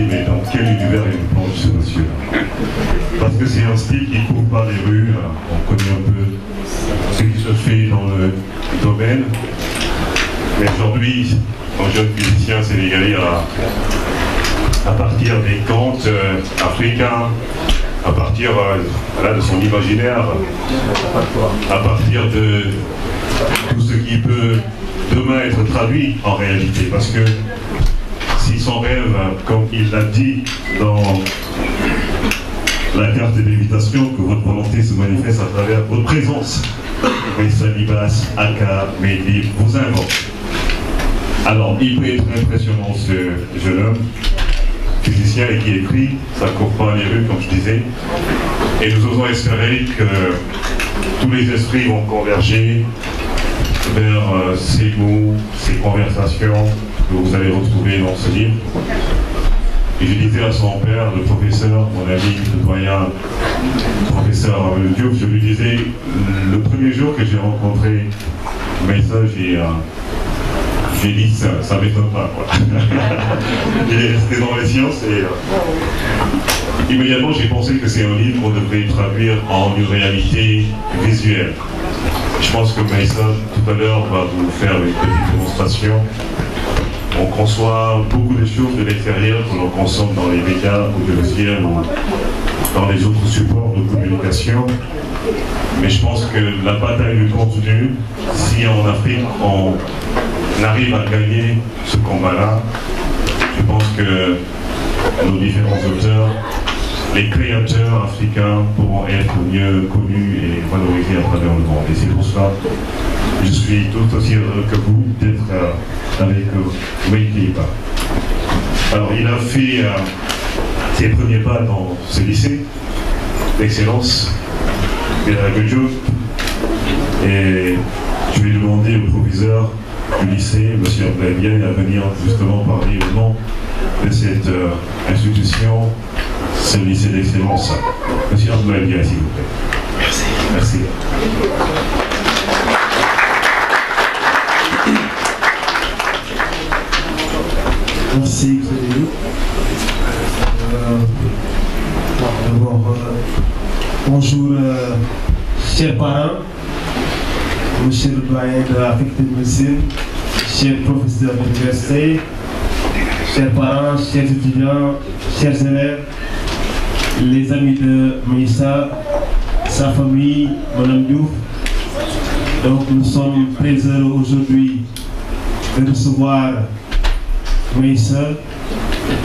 mais dans quel univers il plonge ce monsieur? Parce que c'est un style qui court par les rues, on connaît un peu ce qui se fait dans le domaine. Mais aujourd'hui, un jeune musicien sénégalais à partir des contes africains, à partir voilà, de son imaginaire, à partir de tout ce qui peut demain être traduit en réalité. Parce que si son rêve, comme il l'a dit dans la carte d'invitation, que votre volonté se manifeste à travers votre présence, Meïssa Libas, Aka, Mehdi, vous invente. Alors, il peut être impressionnant ce jeune homme, physicien et qui écrit, ça court pas les rues comme je disais, et nous osons espérer que tous les esprits vont converger vers ces mots, ces conversations que vous allez retrouver dans ce livre. Et je disais à son père, le professeur, mon ami, le doyen, le professeur Amadou Diop, je lui disais, le premier jour que j'ai rencontré Meïssa, j'ai dit, ça m'étonne pas, quoi. Il est resté dans les sciences et immédiatement j'ai pensé que c'est un livre qu'on devrait traduire en une réalité visuelle. Je pense que Meïssa, tout à l'heure, va vous faire une petite démonstration. On conçoit beaucoup de choses de l'extérieur que l'on consomme dans les médias audiovisuels ou dans les autres supports de communication. Mais je pense que la bataille du contenu, si en Afrique on arrive à gagner ce combat-là, je pense que nos différents auteurs, les créateurs africains pourront être mieux connus et valorisés à travers le monde. Et c'est pour cela que je suis tout aussi heureux que vous d'être avec Mehdi. Alors il a fait ses premiers pas dans ce lycée d'excellence, Amadou Diop, et je vais demander au proviseur du lycée, M. Abdelbiel, à venir justement parler au nom de cette institution, ce lycée d'excellence. M. Abdelbiel, s'il vous plaît. Merci. Merci. Merci, Xavier. D'abord, bonjour, chers parents, monsieur le doyen de la faculté de médecine, chers professeurs d'université, chers parents, chers étudiants, chers élèves, les amis de Meïssa, sa famille, Mme Diouf. Donc nous sommes très heureux aujourd'hui de recevoir Meïssa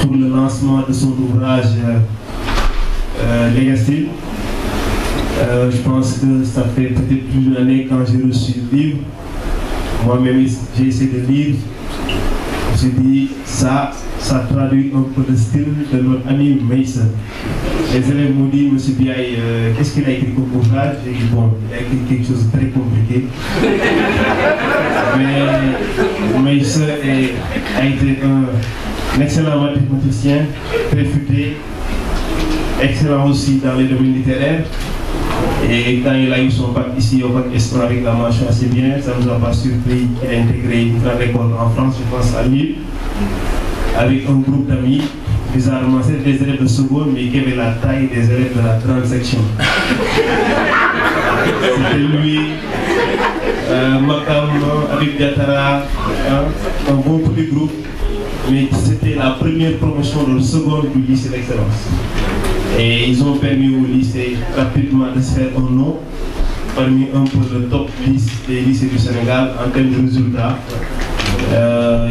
pour le lancement de son ouvrage Legacy. Je pense que ça fait peut-être plus d'une année quand j'ai reçu le livre. Moi-même, j'ai essayé de lire. J'ai dit, ça traduit un peu le style de notre ami Meïssa. Les élèves m'ont dit, monsieur Biaye, qu'est-ce qu'il a écrit comme ouvrage? J'ai dit, bon, il a écrit quelque chose de très compliqué. Mais Meïssa a été un excellent mathématicien, très futé, excellent aussi dans les domaines littéraires. Et quand il a eu son bac ici au bac Espoir avec la mention assez bien, ça ne nous a pas surpris qu'il a intégré une grande école en France, je pense à Lille, avec un groupe d'amis. Bizarrement, c'est des élèves de seconde, mais qui avaient la taille des élèves de la grande section. C'était lui, Makam, avec Diatara, un bon petit groupe, mais c'était la première promotion de seconde du lycée d'excellence. Et ils ont permis au lycée rapidement de se faire un nom parmi un peu le top 10 des lycées du Sénégal en termes de résultats.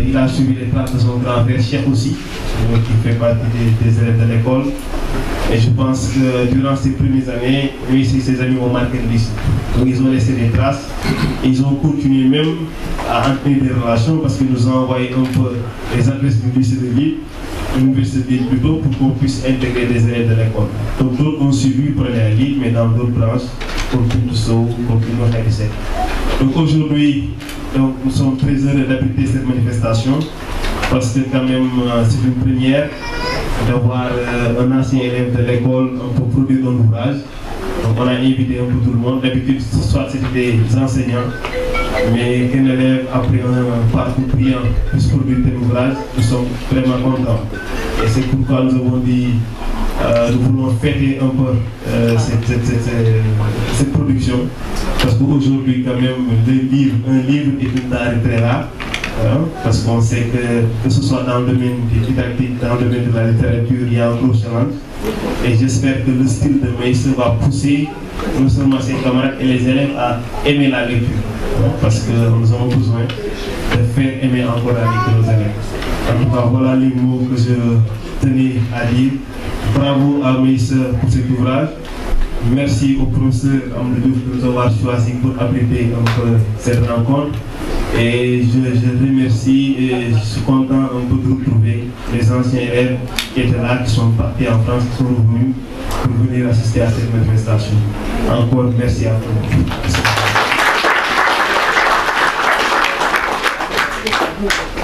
Il a suivi les traces de son grand frère Cheikh aussi, qui fait partie des élèves de l'école. Et je pense que durant ces premières années, lui et ses amis ont marqué le lycée. Donc ils ont laissé des traces. Et ils ont continué même à entretenir des relations parce qu'ils nous ont envoyé un peu les adresses du lycée de Lille, de l'université de Lille plutôt, pour qu'on puisse intégrer des élèves de l'école. Donc d'autres ont suivi pour aller à Lille, mais dans d'autres branches, comme Pintousseau, comme Pinot. Donc aujourd'hui, nous sommes très heureux d'abriter cette manifestation parce que quand même c'est une première d'avoir un ancien élève de l'école pour produire un ouvrage. Donc on a invité un peu tout le monde. D'habitude, soit c'était des enseignants, mais qu'un élève, après un parcours brillant, puisse produire tel ouvrage, nous sommes vraiment contents. Et c'est pourquoi nous avons dit, nous voulons fêter un peu cette production, parce qu'aujourd'hui, quand même, un livre est une denrée très rare. Parce qu'on sait que ce soit dans le domaine du didactique, dans le domaine de la littérature, il y a un gros challenge. Et j'espère que le style de Maïssa va pousser non seulement ses camarades et les élèves à aimer la lecture. Parce que nous avons besoin de faire aimer encore la lecture aux élèves. En tout cas, voilà les mots que je tenais à dire. Bravo à Maïssa pour cet ouvrage. Merci au professeur Amadou de nous avoir choisi pour abriter un peu cette rencontre. Et je remercie et je suis content un peu de retrouver les anciens élèves qui étaient là, qui sont partis en France, qui sont revenus pour venir assister à cette manifestation. Encore merci à tous.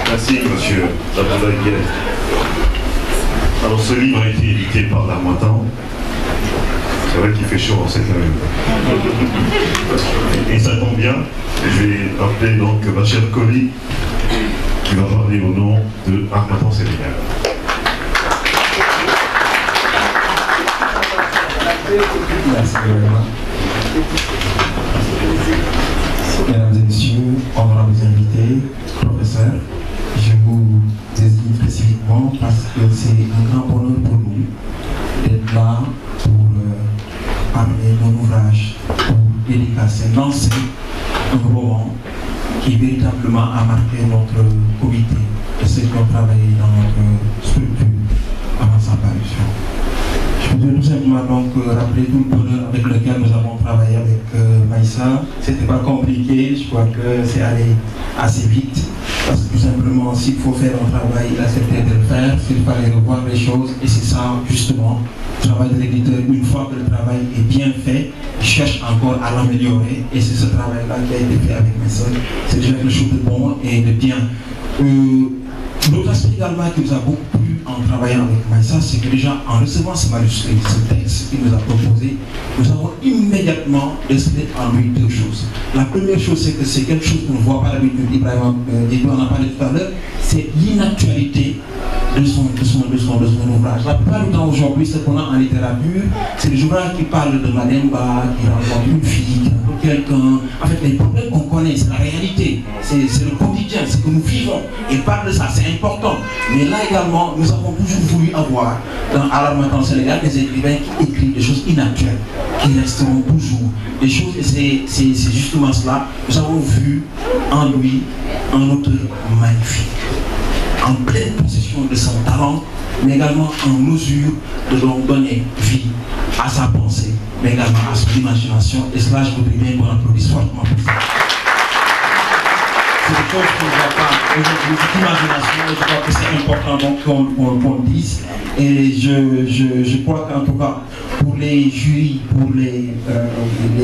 Merci, monsieur Abdoulaye Guèye. Alors, ce livre a été édité par l'Harmattan. C'est vrai qu'il fait chaud en cette année. Et ça tombe bien, je vais appeler donc ma chère Coly qui va parler au nom de Harmattan Sénégal. Merci vraiment. Mesdames et messieurs, honorables invités, professeurs, je vous désigne spécifiquement parce que c'est un grand bonheur pour nous d'être là pour parler d'un ouvrage pour dédicacer, lancer un roman qui véritablement a marqué notre comité et ceux qui ont travaillé dans notre structure avant sa parution. Je voudrais tout simplement donc rappeler tout le bonheur avec lequel nous avons travaillé avec Maïssa. C'était pas compliqué, je crois que c'est allé assez vite. Parce que tout simplement, s'il faut faire un travail, il a accepté de le faire, s'il fallait revoir les choses, et c'est ça justement, le travail de l'éditeur, une fois que le travail est bien fait, il cherche encore à l'améliorer, et c'est ce travail-là qui a été fait avec Maïssa. C'est déjà quelque chose de bon et de bien. L'autre aspect également qui nous a beaucoup plu en travaillant avec Maïssa, c'est que déjà en recevant ce manuscrit, ce texte qu'il nous a proposé, nous avons immédiatement décelé en lui deux choses. La première chose, c'est que c'est quelque chose qu'on ne voit pas d'habitude, Ibrahim en a parlé tout à l'heure, c'est l'inactualité de son ouvrage. La plupart du temps aujourd'hui, ce qu'on a en littérature, c'est des ouvrages qui parlent de Mademba, qui rencontre une fille, qui rencontre quelqu'un. En fait, les problèmes qu'on connaît, c'est la réalité, c'est le quotidien, c'est que nous vivons. Il parle de ça, c'est important. Mais là également, nous avons toujours voulu avoir, à l'Harmattan Sénégal, des écrivains qui écrivent des choses inactuelles, qui resteront toujours. Des choses, et c'est justement cela. Nous avons vu en lui un auteur magnifique, en pleine possession de son talent, mais également en mesure de donner vie à sa pensée, mais également à son imagination. Et cela, je voudrais bien qu'on applaudisse fortement pour ça. C'est des choses qu'on ne voit pas aujourd'hui, cette imagination, et je crois que c'est important donc qu'on le dise. Et je crois qu'en tout cas, pour les jurys, pour les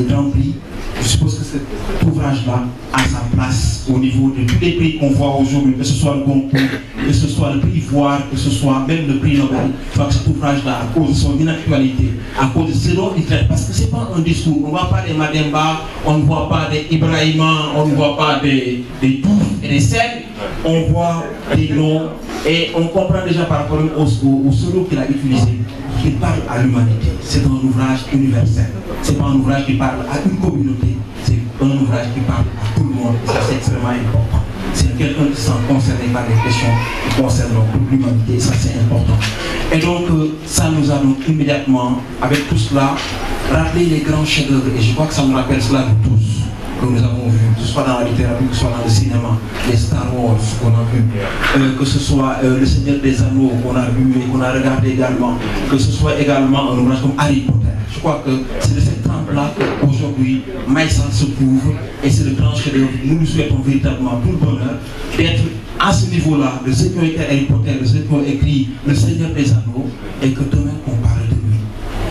grands prix, je suppose que cet ouvrage-là a sa place au niveau de tous les prix qu'on voit aujourd'hui, que ce soit le concours, que ce soit le prix Voir, que ce soit même le prix Nobel. Je crois que cet ouvrage-là, à cause de son inactualité, à cause de ce dont il traite, parce que ce n'est pas un discours, on ne voit pas des Mademba, on ne voit pas des Ibrahima, on ne voit pas des Douf et des Sèvres, on voit des noms et on comprend déjà par rapport au pseudo qu'il a utilisé, qu'il parle à l'humanité. C'est un ouvrage universel. Ce n'est pas un ouvrage qui parle à une communauté, c'est un ouvrage qui parle à tout le monde. Et ça, c'est extrêmement important. C'est quelqu'un qui se sent concerné par les questions qui concernent l'humanité. Ça, c'est important. Et donc, ça nous a donc immédiatement, avec tout cela, rappelé les grands chefs-d'œuvre. Et je crois que ça nous rappelle cela de tous, que nous avons vu, que ce soit dans la littérature, que ce soit dans le cinéma, les Star Wars qu'on a vu, que ce soit Le Seigneur des Anneaux qu'on a vu et qu'on a regardé également, que ce soit également un ouvrage comme Harry Potter. Je crois que c'est de cette trempe-là qu'aujourd'hui Maïssa se trouve, et c'est le grand chef-d'œuvre. Nous lui souhaitons véritablement tout le bonheur d'être à ce niveau-là, de ceux qui ont été Harry Potter, de ceux qui ont écrit Le Seigneur des Anneaux, et que demain on parle de lui.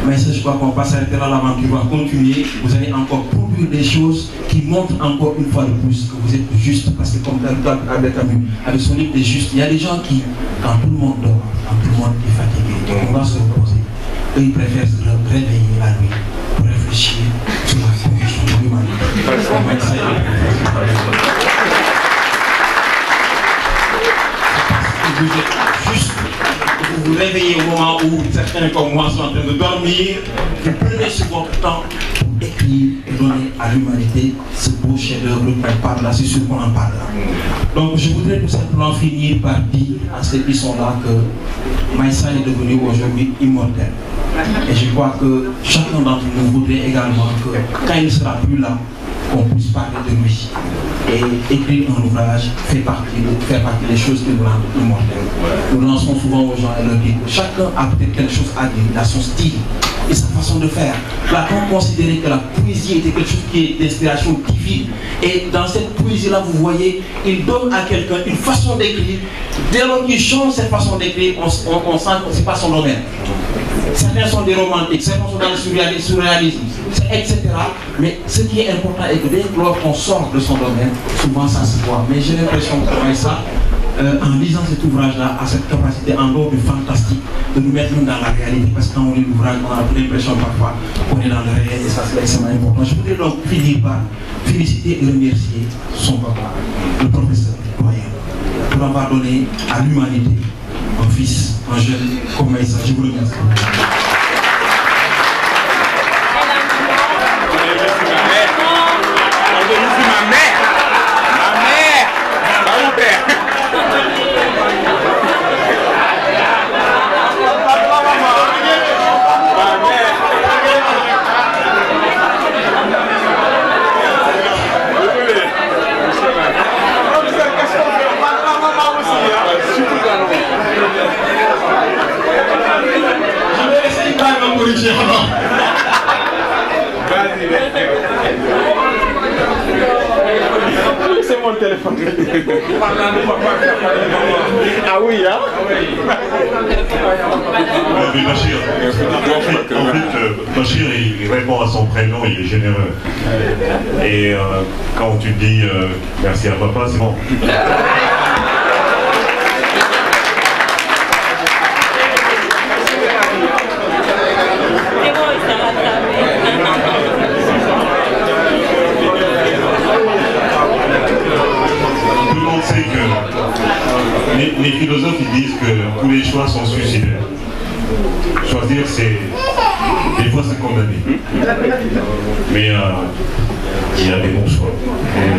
Mais je crois qu'on va s'arrêter là, l'aventure va continuer. Vous allez encore produire des choses qui montrent encore une fois de plus que vous êtes juste. Parce que comme Albert Camus, avec son livre des justes, il y a des gens qui, quand tout le monde dort, quand tout le monde est fatigué, on va se reposer. Eux, ils préfèrent se réveiller la nuit pour réfléchir sur la condition de l'humanité. certains comme moi sont en train de dormir, vous prenez ce votre temps pour écrire et donner à l'humanité ce beau chef-d'œuvre qu'on parle là, c'est sûr qu'on en parle là. Donc je voudrais tout simplement finir par dire à ceux qui sont là que Maïssa est devenu aujourd'hui immortel. Et je crois que chacun d'entre nous voudrait également que quand il ne sera plus là, qu'on puisse parler de lui. Et écrire un ouvrage fait partie des choses qui nous rendent immortels. Nous lançons souvent aux gens et leur disons que chacun a peut-être quelque chose à dire, il a son style et sa façon de faire. Platon considérait que la poésie était quelque chose qui est d'inspiration divine. Et dans cette poésie-là, vous voyez, il donne à quelqu'un une façon d'écrire. Dès lors qu'il change cette façon d'écrire, on sent que ce n'est pas son domaine. Certains sont des romantiques, certains sont dans le surréalisme, etc. Mais ce qui est important est que dès lors qu'on sort de son domaine, souvent ça se voit. Mais j'ai l'impression que ça, en lisant cet ouvrage-là, a cette capacité en dehors du fantastique de nous mettre dans la réalité. Parce que quand on lit l'ouvrage, on a l'impression parfois qu'on est dans le réel et ça c'est extrêmement important. Je voudrais donc finir par féliciter et remercier son papa, le professeur doyen, pour avoir donné à l'humanité un fils, un jeune comme Maïssa. Je vous remercie. C'est mon téléphone. Ah oui, hein? Mais Bachir, en fait, Bachir, il répond à son prénom, il est généreux. Et quand tu dis merci à papa, c'est bon. Les philosophes ils disent que tous les choix sont suicidaires. Choisir, c'est des fois se condamner. Mais il y a des bons choix.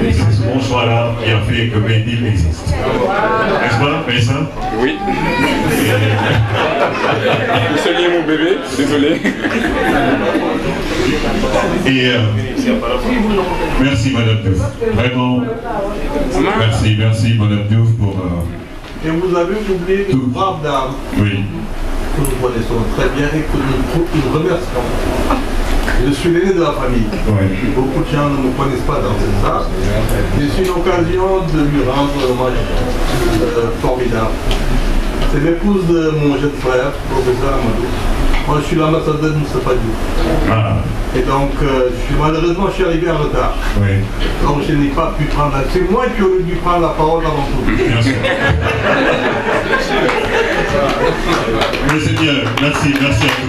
Et c'est ce bon choix-là qui a fait que Mehdi existe. N'est-ce pas, Maïssa? Oui. Vous saluez mon bébé, désolé. Et merci Madame Diouf. Vraiment, merci Madame Diouf pour... Et vous avez oublié une brave dame oui. que nous connaissons très bien et que nous remercions. Je suis l'aîné de la famille. Oui. Beaucoup de gens ne me connaissent pas dans cette salle. Et c'est une occasion de lui rendre un hommage formidable. C'est l'épouse de mon jeune frère, professeur Amadou. Moi, je suis l'ambassadeur de Moustapha Diouf. Ah. Et donc, malheureusement, je suis arrivé en retard. Oui. Donc, je n'ai pas pu prendre la... C'est moi qui aurais dû prendre la parole avant tout. Bien sûr. Mais c'est bien. Merci à vous.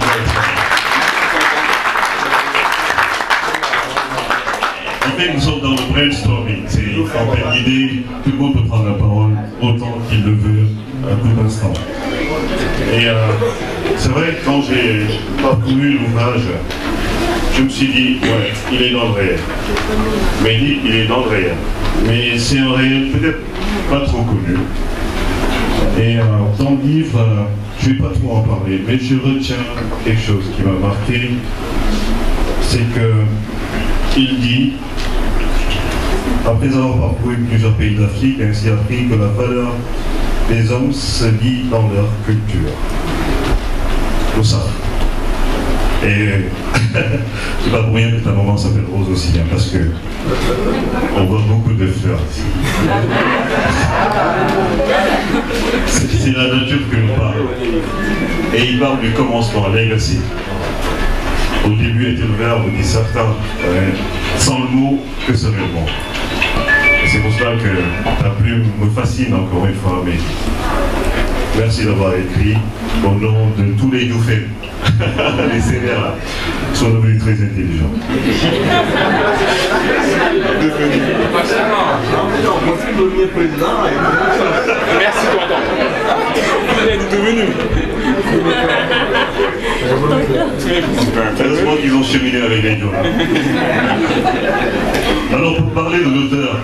En fait, nous sommes dans le brainstorming. C'est une fontaine d'idées. Tout le monde peut prendre la parole autant qu'il le veut à tout instant. Et c'est vrai que quand j'ai parcouru l'ouvrage, je me suis dit, ouais, il est dans le réel. Mais il est dans le réel. Mais c'est un réel peut-être pas trop connu. Et dans le livre, je ne vais pas trop en parler, mais je retiens quelque chose qui m'a marqué. C'est qu'il dit, après avoir parcouru plusieurs pays d'Afrique, ainsi appris que la valeur des hommes se lie dans leur culture. Tout ça. Et c'est pas pour rien que ta maman s'appelle Rose aussi, hein, parce que on voit beaucoup de fleurs ici. C'est la nature que nous parlons. Et il parle du commencement, legacy. Au début était le verbe, dit certains, sans le mot, que serait le monde. Et c'est pour cela que ta plume me fascine encore une fois, mais merci d'avoir écrit au nom de tous les Dioufés. Les sévères là sont devenus très intelligents. Merci tonton. Il est devenu. Heureusement qu'ils ont cheminé avec les gens. Alors pour parler de l'auteur,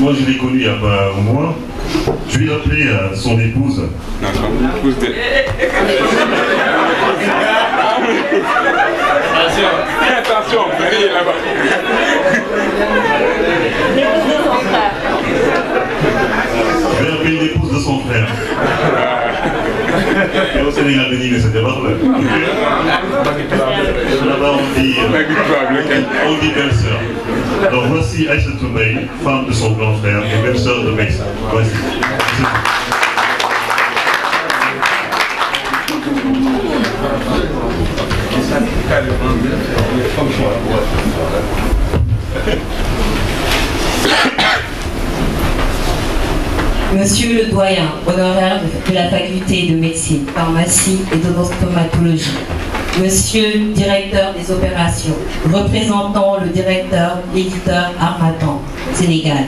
moi je l'ai connu il y a pas un mois. Je vais l'appeler à son épouse. L'épouse de... Attention, vous riez là-bas. L'épouse de son frère. Je vais appeler l'épouse de son frère. Et au Sénégal, mais c'était pas vrai. Là-bas, on dit belle-sœur. Alors voici Aïcha Toubey, femme de son grand frère et belle-sœur de Maïssa. Voici. Monsieur le doyen, honoraire de la faculté de médecine, pharmacie et d'odontologie. Monsieur le directeur des opérations, représentant le directeur, l'éditeur Harmattan, Sénégal.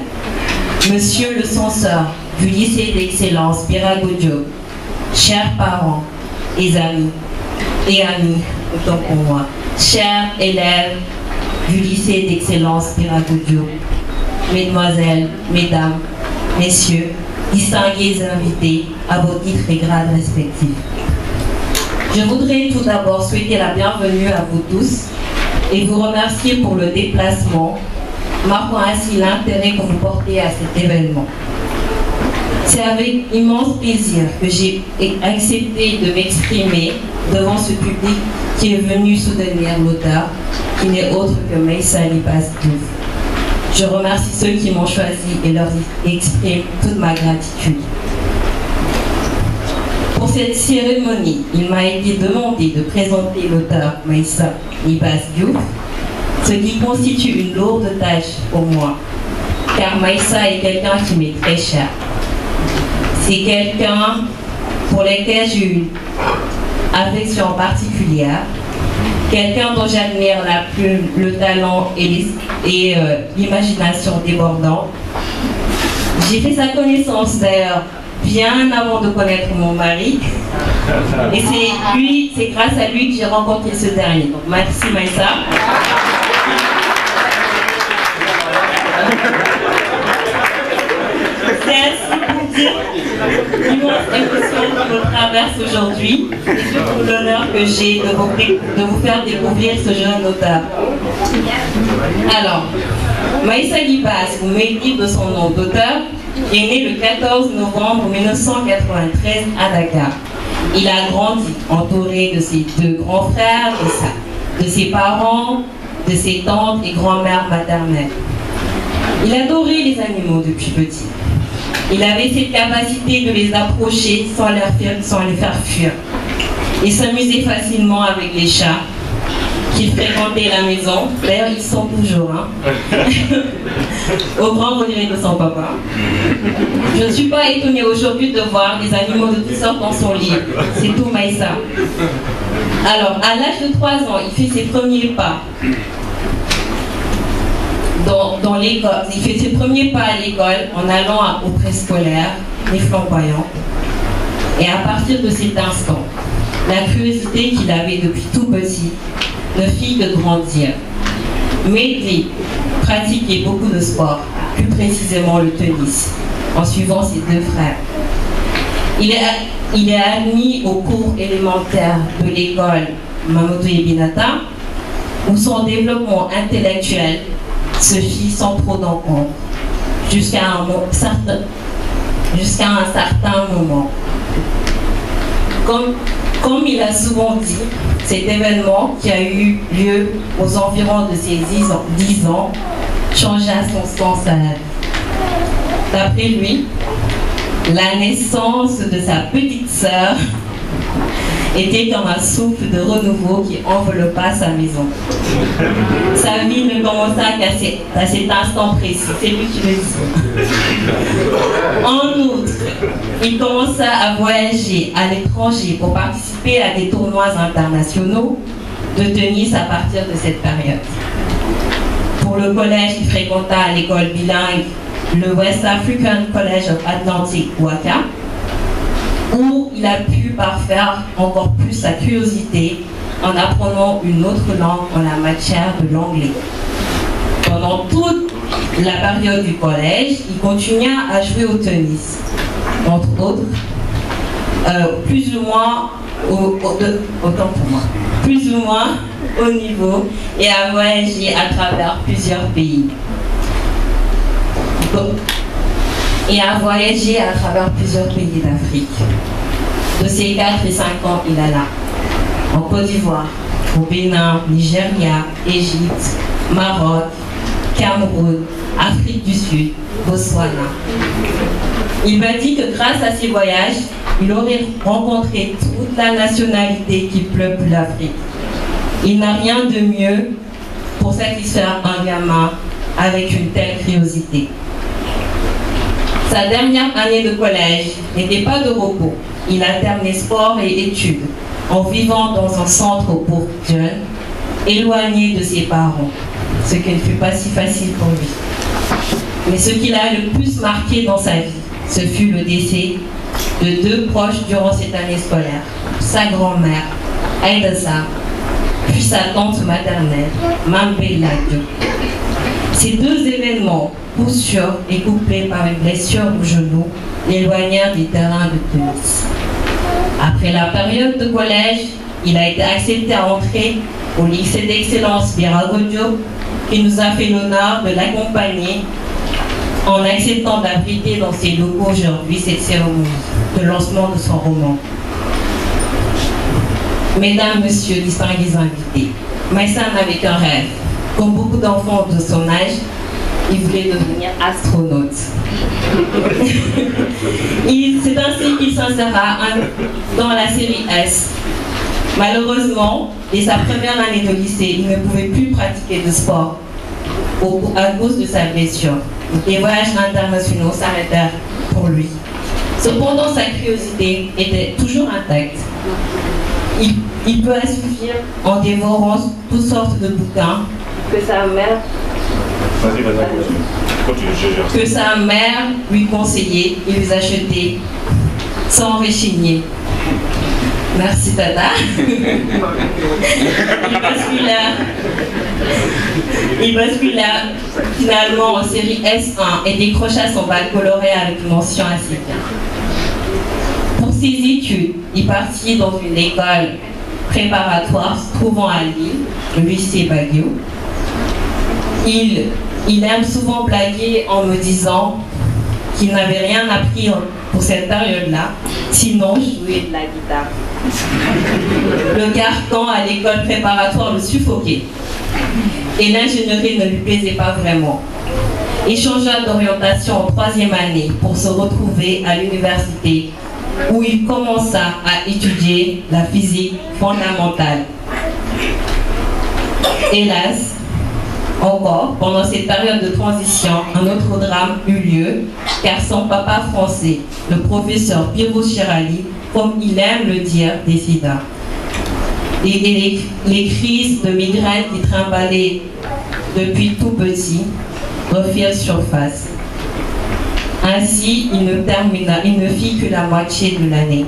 Monsieur le censeur du lycée d'excellence Birago Diop, chers parents et amis, autant pour moi, chers élèves du lycée d'excellence Birago Diop, mesdemoiselles, mesdames, messieurs, distingués invités à vos titres et grades respectifs. Je voudrais tout d'abord souhaiter la bienvenue à vous tous et vous remercier pour le déplacement, marquant ainsi l'intérêt que vous portez à cet événement. C'est avec immense plaisir que j'ai accepté de m'exprimer devant ce public qui est venu soutenir l'auteur, qui n'est autre que Maïssa Libas Diouf. Je remercie ceux qui m'ont choisi et leur exprime toute ma gratitude. Pour cette cérémonie, il m'a été demandé de présenter l'auteur Maïssa Libas Diouf, ce qui constitue une lourde tâche pour moi, car Maïssa est quelqu'un qui m'est très cher. C'est quelqu'un pour lequel j'ai une affection particulière, quelqu'un dont j'admire la plume, le talent et l'imagination débordante. J'ai fait sa connaissance d'ailleurs bien avant de connaître mon mari. Et c'est grâce à lui que j'ai rencontré ce dernier. Donc merci Maïssa. C'est ainsi pour dire l'immense émotion qui me traverse aujourd'hui et surtout l'honneur que j'ai de vous faire découvrir ce jeune auteur. Alors, Maïssa Libas, vous m'avez de son nom d'auteur, est né le 14 novembre 1993 à Dakar. Il a grandi entouré de ses deux grands frères et de ses parents, de ses tantes et grand-mères maternelles. Il adorait les animaux depuis petit. Il avait cette capacité de les approcher sans les faire fuir. Il s'amusait facilement avec les chats qui fréquentaient la maison. D'ailleurs, ils sont toujours, au grand regret de son papa. Je ne suis pas étonnée aujourd'hui de voir des animaux de toutes sortes dans son lit. C'est tout Maïssa. Alors, à l'âge de 3 ans, il fait ses premiers pas dans l'école. Il fait ses premiers pas à l'école en allant au préscolaire, les flamboyants. Et à partir de cet instant, la curiosité qu'il avait depuis tout petit ne fit que grandir. Mehdi pratiquait beaucoup de sport, plus précisément le tennis, en suivant ses deux frères. Il est admis au cours élémentaire de l'école Mamadou Ebinata, où son développement intellectuel se fit sans trop d'encombre, jusqu'à un certain moment. Comme il a souvent dit, cet événement qui a eu lieu aux environs de ses 10 ans changea son sens à la vie. D'après lui, la naissance de sa petite sœur était comme un souffle de renouveau qui enveloppa sa maison. Sa vie ne commença qu'à cet instant précis, c'est lui qui le dit. En outre, il commença à voyager à l'étranger pour participer à des tournois internationaux de tennis à partir de cette période. Pour le collège, il fréquenta l'école bilingue, le West African College of Atlantic, WACA, où il a pu parfaire encore plus sa curiosité en apprenant une autre langue en la matière de l'anglais. Pendant toute la période du collège, il continua à jouer au tennis, entre autres, plus ou moins autant pour moi, plus ou moins haut niveau, et à voyager à travers plusieurs pays. d'Afrique. De ses 4 et 5 ans, il alla en Côte d'Ivoire, au Bénin, Nigeria, Égypte, Maroc, Cameroun, Afrique du Sud, Botswana. Il m'a dit que grâce à ces voyages, il aurait rencontré toute la nationalité qui peuple l'Afrique. Il n'a rien de mieux pour satisfaire un gamin avec une telle curiosité. Sa dernière année de collège n'était pas de repos. Il alternait sport et études en vivant dans un centre pour jeunes, éloigné de ses parents, ce qui ne fut pas si facile pour lui. Mais ce qui l'a le plus marqué dans sa vie, ce fut le décès de 2 proches durant cette année scolaire. Sa grand-mère, Aïda Sarr, puis sa tante maternelle, Mambella Diop. Ces 2 événements, coup sûr et couplés par une blessure au genou, l'éloignèrent du terrain de tennis. Après la période de collège, il a été accepté à entrer au lycée d'excellence Birago Diop, qui nous a fait l'honneur de l'accompagner en acceptant d'abriter dans ses locaux aujourd'hui cette cérémonie de lancement de son roman. Mesdames, Messieurs, distingués invités, Maïssa n'avait qu'un rêve. Comme beaucoup d'enfants de son âge, il voulait devenir astronaute. C'est ainsi qu'il s'insérera dans la série S. Malheureusement, dès sa première année de lycée, il ne pouvait plus pratiquer de sport à cause de sa blessure. Les voyages internationaux s'arrêtèrent pour lui. Cependant, sa curiosité était toujours intacte. Il peut assouvir en dévorant toutes sortes de bouquins que sa mère lui conseillait et lui achetait sans rechigner. Merci Tata. Il bascula finalement en série S1 et décrocha son baccalauréat avec une mention assez bien. Pour ses études, il partit dans une école préparatoire se trouvant à Lille, le lycée Baguio. Il aime souvent blaguer en me disant qu'il n'avait rien appris pour cette période-là, sinon jouer de la guitare. Le carton à l'école préparatoire le suffoquait et l'ingénierie ne lui plaisait pas vraiment. Il changea d'orientation en 3e année pour se retrouver à l'université où il commença à étudier la physique fondamentale. Hélas, encore, pendant cette période de transition, un autre drame eut lieu, car son papa français, le professeur Pierrot Chirali, comme il aime le dire, décida. Et les crises de migraine qui trimballaient depuis tout petit refirent surface. Ainsi, il ne fit que la moitié de l'année.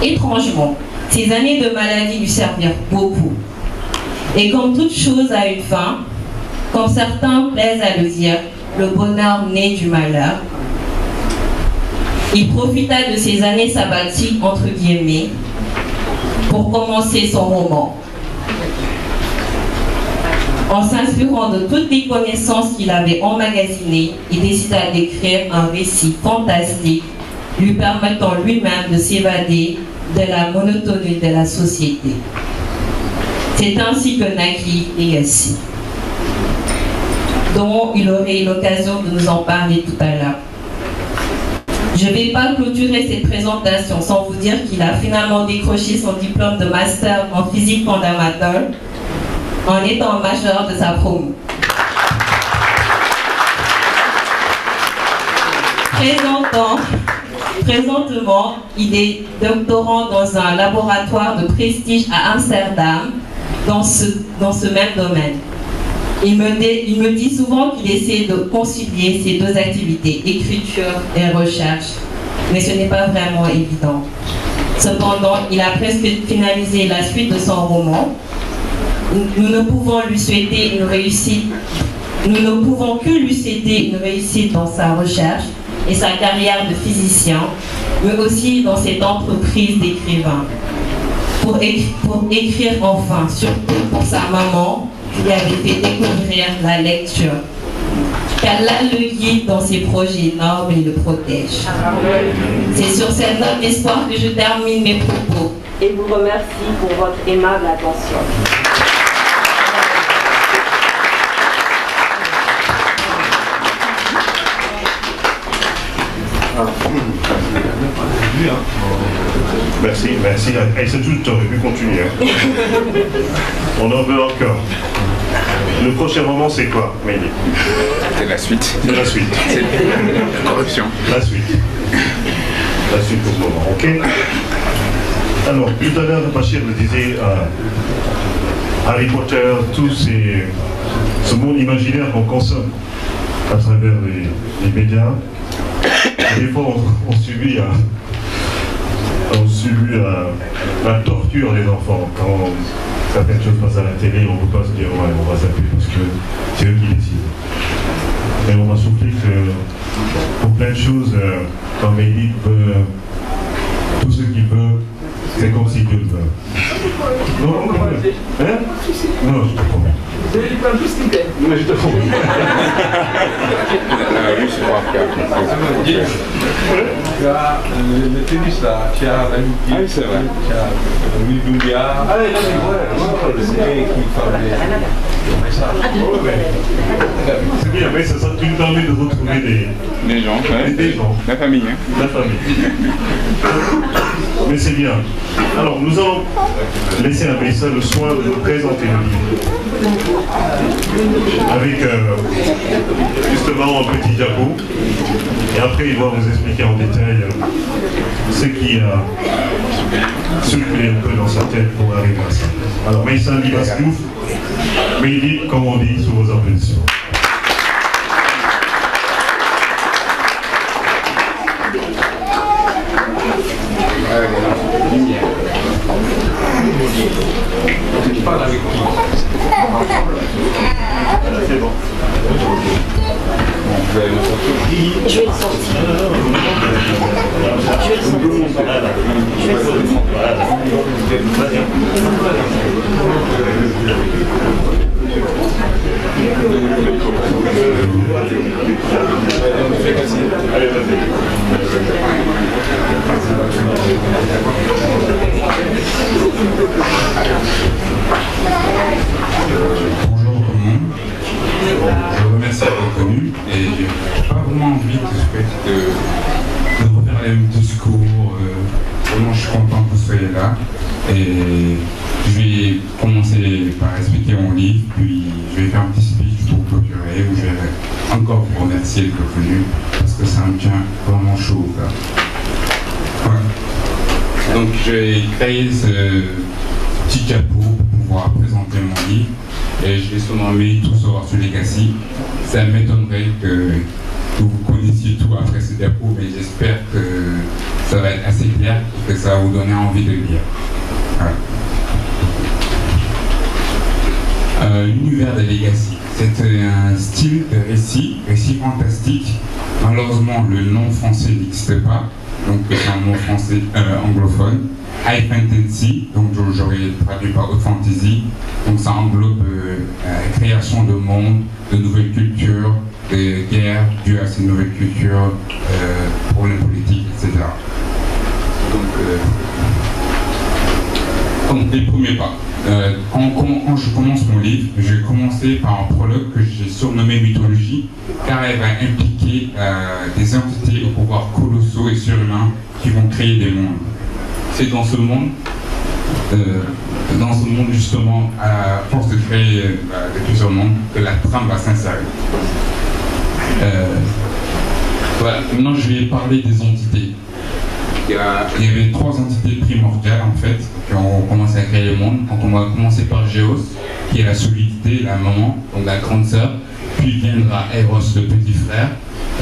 Étrangement, ces années de maladie lui servirent beaucoup. Et comme toute chose a une fin, comme certains plaisent à le dire, le bonheur naît du malheur. Il profita de ces années sabbatiques, entre guillemets, pour commencer son roman. En s'inspirant de toutes les connaissances qu'il avait emmagasinées, il décida d'écrire un récit fantastique lui permettant lui-même de s'évader de la monotonie de la société. C'est ainsi que naquit Legacy, dont il aurait eu l'occasion de nous en parler tout à l'heure. Je ne vais pas clôturer cette présentation sans vous dire qu'il a finalement décroché son diplôme de master en physique fondamentale en étant majeur de sa promo. Présentement, il est doctorant dans un laboratoire de prestige à Amsterdam dans ce même domaine. Il me dit souvent qu'il essaie de concilier ces 2 activités, écriture et recherche. mais ce n'est pas vraiment évident. Cependant, il a presque finalisé la suite de son roman. Nous ne pouvons lui souhaiter une réussite. Nous ne pouvons que lui souhaiter une réussite dans sa recherche et sa carrière de physicien, mais aussi dans cette entreprise d'écrivain. Pour écrire enfin, surtout pour sa maman, qui lui avait fait découvrir la lecture. Car là, le guide dans ses projets énormes et le protège. C'est sur cette note d'espoir que je termine mes propos et vous remercie pour votre aimable attention. Merci, merci. Aïssatou, tu aurais pu continuer. Hein. On en veut encore. Le prochain moment, c'est quoi, Maïli? C'est la suite. C'est la suite. C'est la corruption. La suite. La suite pour le moment, ok? Alors, tout à l'heure, Bachir le disait, Harry Potter, tout ce monde imaginaire qu'on consomme à travers les médias, des fois on subit la torture des enfants. Quand certaines choses passent à la télé, on ne peut pas se dire ouais, on va s'appuyer parce que c'est eux qui décident. Mais on m'a soufflé que pour plein de choses, quand Médic veut tout ce qu'il veut, c'est comme si Dieu le veut. Non, non, non. Hein? Non, je te promets. Mais je te promets. Oui, c'est pas Le tennis là, tu as l'ami qui. Ah oui, c'est vrai. Tu as Louis Doumbia. Ah oui, là, c'est vrai. C'est bien, mais ça tu nous permet de retrouver des gens, ouais. Des gens. La famille. Hein. La famille. Mais c'est bien. Alors, nous allons laisser à Messa le soin de nous présenter le livre. Avec justement un petit diapo. Et après, il va vous expliquer en détail ce qui a circulé un peu dans sa tête pour arriver à ça. Alors, Messa Libas Diouf, mais il dit, comme on dit, sous vos impulsions. Tu parles avec qui? C'est bon. Je vais le sortir. Je vais le sortir. Allez, vas-y. Bonjour tout le monde. Je vous remercie d'être venu et j'ai pas vraiment envie de refaire les mêmes discours. Vraiment, je suis content que vous soyez là. Et je vais commencer par expliquer mon livre, puis je vais faire un petit speech pour clôturer où je vais encore vous remercier d'être venu parce que ça me tient vraiment chaud au cœur. Ouais. Donc j'ai créé ce petit diapo pour pouvoir présenter mon livre et je l'ai surnommé Tout savoir sur Legacy. Ça m'étonnerait que vous connaissiez tout après ce diapo, mais j'espère que ça va être assez clair et que ça va vous donner envie de lire. Voilà. L'univers de Legacy, c'est un style de récit fantastique. Malheureusement, le nom français n'existe pas, donc c'est un mot français anglophone. High Fantasy, donc j'aurais traduit par Haute Fantasy, donc ça englobe la création de mondes, de nouvelles cultures, de guerres dues à ces nouvelles cultures, problèmes politiques, etc. Donc les premiers pas. Quand je commence mon livre, je vais commencer par un prologue que j'ai surnommé Mythologie, car elle va impliquer des entités au pouvoir colossaux et surhumains qui vont créer des mondes. C'est dans ce monde justement, à force de créer plusieurs mondes, que la trame va s'insérer. Voilà. Maintenant, je vais parler des entités. Il y avait 3 entités primordiales en fait qui ont commencé à créer le monde. Quand on va commencer par Géos, qui est la solidité, la maman, donc la grande sœur, puis viendra Eros, le petit frère,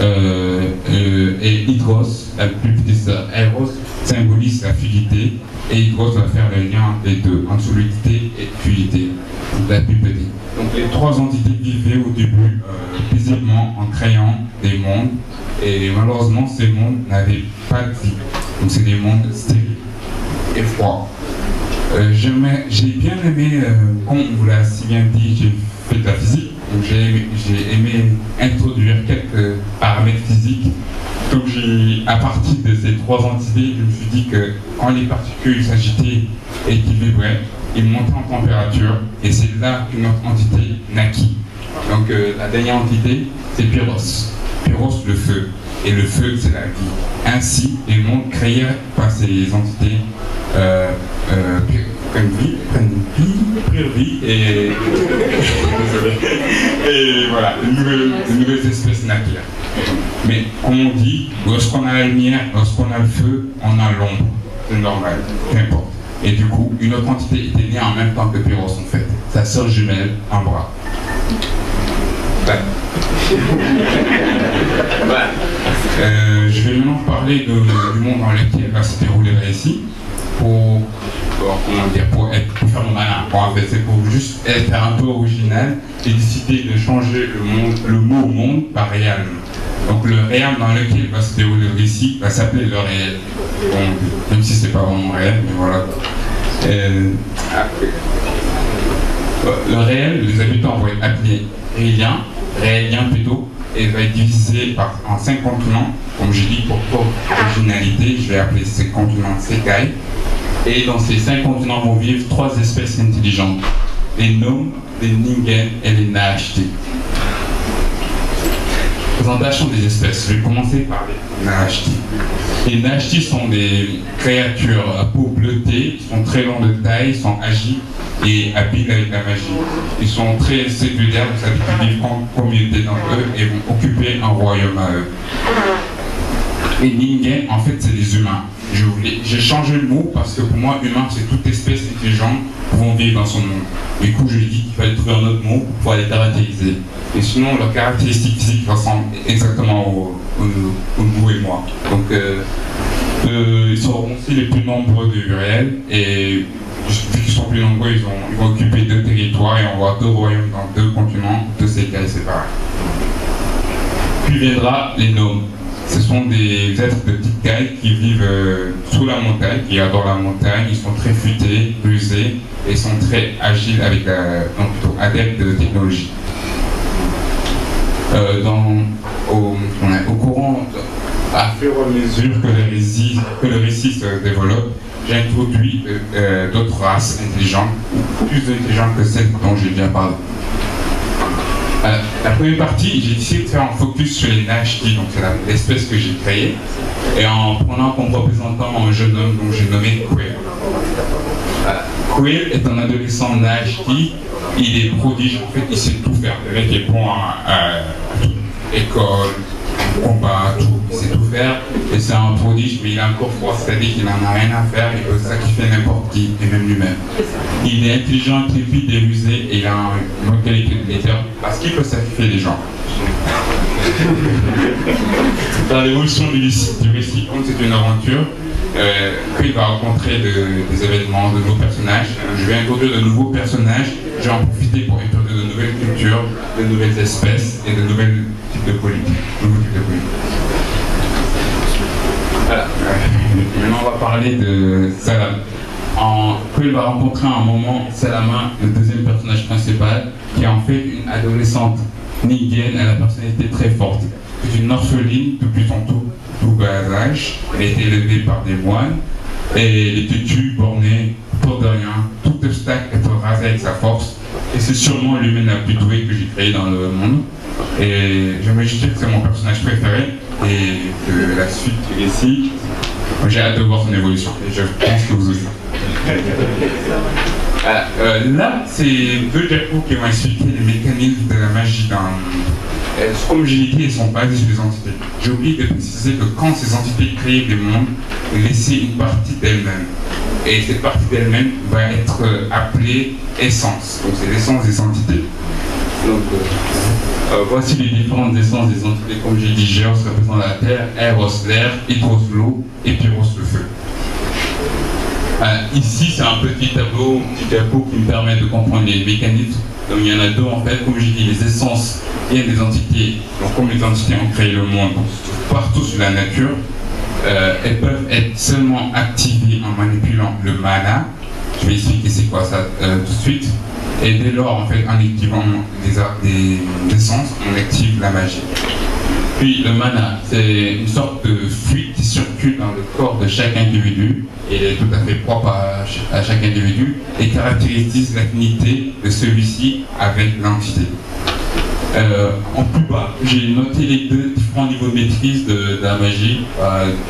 et Hydros, la plus petite sœur. Eros symbolise la fluidité, et Hydros va faire le lien entre les deux, entre solidité et fluidité, donc la plus petite. Donc les trois entités vivaient au début paisiblement en créant des mondes, et malheureusement ces mondes n'avaient pas de vie. Donc c'est des mondes stériles et froids. J'ai bien aimé, comme on vous l'a si bien dit, j'ai fait de la physique, donc j'ai aimé introduire quelques paramètres physiques. Donc à partir de ces trois entités, je me suis dit que quand les particules s'agitaient et qu'ils vibraient, ils montaient en température, et c'est là qu'une autre entité naquit. Donc la dernière entité, c'est Pyros. Pyros, le feu. Et le feu, c'est la vie. Ainsi, les mondes créés par ces entités prennent vie, et voilà, une nouvelle espèce naquirent. Mais comme on dit, lorsqu'on a la lumière, lorsqu'on a le feu, on a l'ombre. C'est normal, peu importe. Et du coup, une autre entité était née en même temps que Pyros en fait. Sa sœur jumelle, un bras. Ouais. Je vais maintenant parler du monde dans lequel va se dérouler le récit pour faire mon malin. Bon, en fait, c'est pour juste être un peu original et décider de changer le mot monde par réel. Donc le réel dans lequel va se dérouler le récit va s'appeler le réel. Bon, même si c'est pas vraiment réel, mais voilà. Le réel, les habitants vont être appelés rééliens plutôt, et va être divisé en 5 continents. Comme j'ai dit, pour originalité, je vais appeler ces continents Sekai. Et dans ces 5 continents vont vivre 3 espèces intelligentes: les Gnomes, les Ningen et les Nahashti. Présentation des espèces. Je vais commencer par les Nahashti. Les Nahashti sont des créatures à peau bleutée, sont très longs de taille, sont agiles et habiles avec la magie. Ils sont très séculaires, ils vivent en communauté d'entre eux et vont occuper un royaume à eux. Les Ningen, en fait, c'est des humains. J'ai changé le mot parce que pour moi, humain, c'est toute espèce intelligente pouvant vivre dans son monde. Du coup, je lui ai dit qu'il fallait trouver un autre mot pour pouvoir les caractériser. Et sinon, leurs caractéristiques physiques ressemblent exactement au nous et moi. Donc, ils seront aussi les plus nombreux du réel. Et vu qu'ils sont plus nombreux, ils vont occuper 2 territoires et on va avoir 2 royaumes dans 2 continents, 2 séquelles séparés. Puis viendra les Gnomes. Ce sont des êtres de petite taille qui vivent sous la montagne, qui adorent la montagne. Ils sont très futés, rusés et sont très agiles avec donc plutôt adeptes de technologie. Au courant, à fur et à mesure que le récit se développe, j'ai introduit d'autres races intelligentes, plus intelligentes que celles dont j'ai déjà parlé. La première partie, j'ai décidé de faire un focus sur les Nahashti, donc c'est l'espèce que j'ai créée, et en prenant comme représentant un jeune homme dont j'ai nommé Quill. Quill est un adolescent Nahashti, il est prodige, en fait il sait tout faire, le mec est bon à tout, école, combat, tout, il sait tout faire, et c'est un prodige, mais il a encore froid, c'est-à-dire qu'il n'en a rien à faire, il peut sacrifier n'importe qui, et même lui-même. Il est intelligent, intrépide et rusé, et il a une qualité de leader, parce qu'il peut sacrifier les gens. Dans l'évolution du récit, comme c'est une aventure, il va rencontrer des événements, de nouveaux personnages. Je vais introduire de nouveaux personnages, je vais en profiter pour introduire de nouvelles cultures, de nouvelles espèces et de nouvelles types de politiques. Voilà. Maintenant, on va parler de Salama. Quill va rencontrer à un moment Salama, le deuxième personnage principal, qui est en fait une adolescente Ningen à la personnalité très forte. C'est une orpheline depuis son tout bas âge. Elle a été élevée par des moines et elle est têtue, bornée, pour de rien. Tout obstacle est rasé avec sa force. Et c'est sûrement l'humaine la plus douée que j'ai créée dans le monde. Et j'aimerais juste dire que c'est mon personnage préféré et que la suite est ici. J'ai hâte de voir son évolution et je pense que vous aussi. Là, c'est 2 diapos qui vont expliquer les mécanismes de la magie dans... Comme j'ai dit, elles sont basées sur les entités. J'ai oublié de préciser que quand ces entités créent des mondes, elles laissent une partie d'elles-mêmes. Et cette partie d'elle-même va être appelée essence. Donc c'est l'essence des entités. Donc, Voici les différentes essences des entités. Comme j'ai dit, Géos représente la terre, Eros l'air, Hydros l'eau et Pyros le feu. Ici, c'est un petit tableau qui me permet de comprendre les mécanismes. Donc il y en a deux en fait, comme j'ai dit, les essences viennent des entités. Donc comme les entités ont créé le monde partout sur la nature, elles peuvent être seulement activées en manipulant le mana. Je vais expliquer c'est quoi ça tout de suite. Et dès lors, en fait, en activant des essences, on active la magie. Puis le mana, c'est une sorte de fluide qui circule dans le corps de chaque individu et il est tout à fait propre à chaque individu et caractérise l'affinité de celui-ci avec l'entité. En plus bas, j'ai noté les deux différents niveaux de maîtrise de la magie,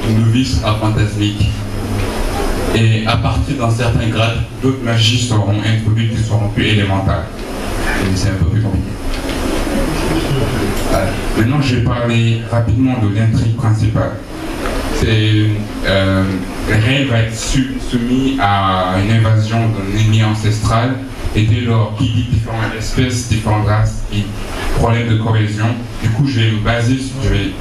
du novice à fantasmique. Et à partir d'un certain grade, d'autres magies seront introduites qui seront plus élémentales. C'est un peu plus compliqué. Maintenant, je vais parler rapidement de l'intrigue principale. Rey va être soumis à une invasion d'un ennemi ancestral, et dès lors, qui dit différentes espèces, différentes races, qui problème de cohésion. Du coup, je vais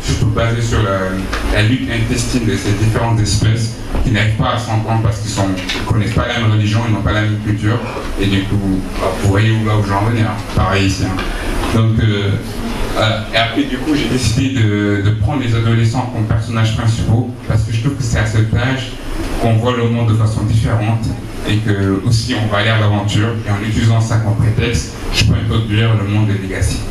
surtout baser sur la lutte intestine de ces différentes espèces qui n'arrivent pas à s'entendre parce qu'ils ne connaissent pas la même religion, ils n'ont pas la même culture. Et du coup, vous voyez là où j'en venais, pareil ici. Donc, et après, du coup, j'ai décidé de prendre les adolescents comme personnages principaux parce que je trouve que c'est à cet âge qu'on voit le monde de façon différente et que aussi on va aller à l'aventure et en utilisant ça comme prétexte, je peux introduire le monde de Legacy.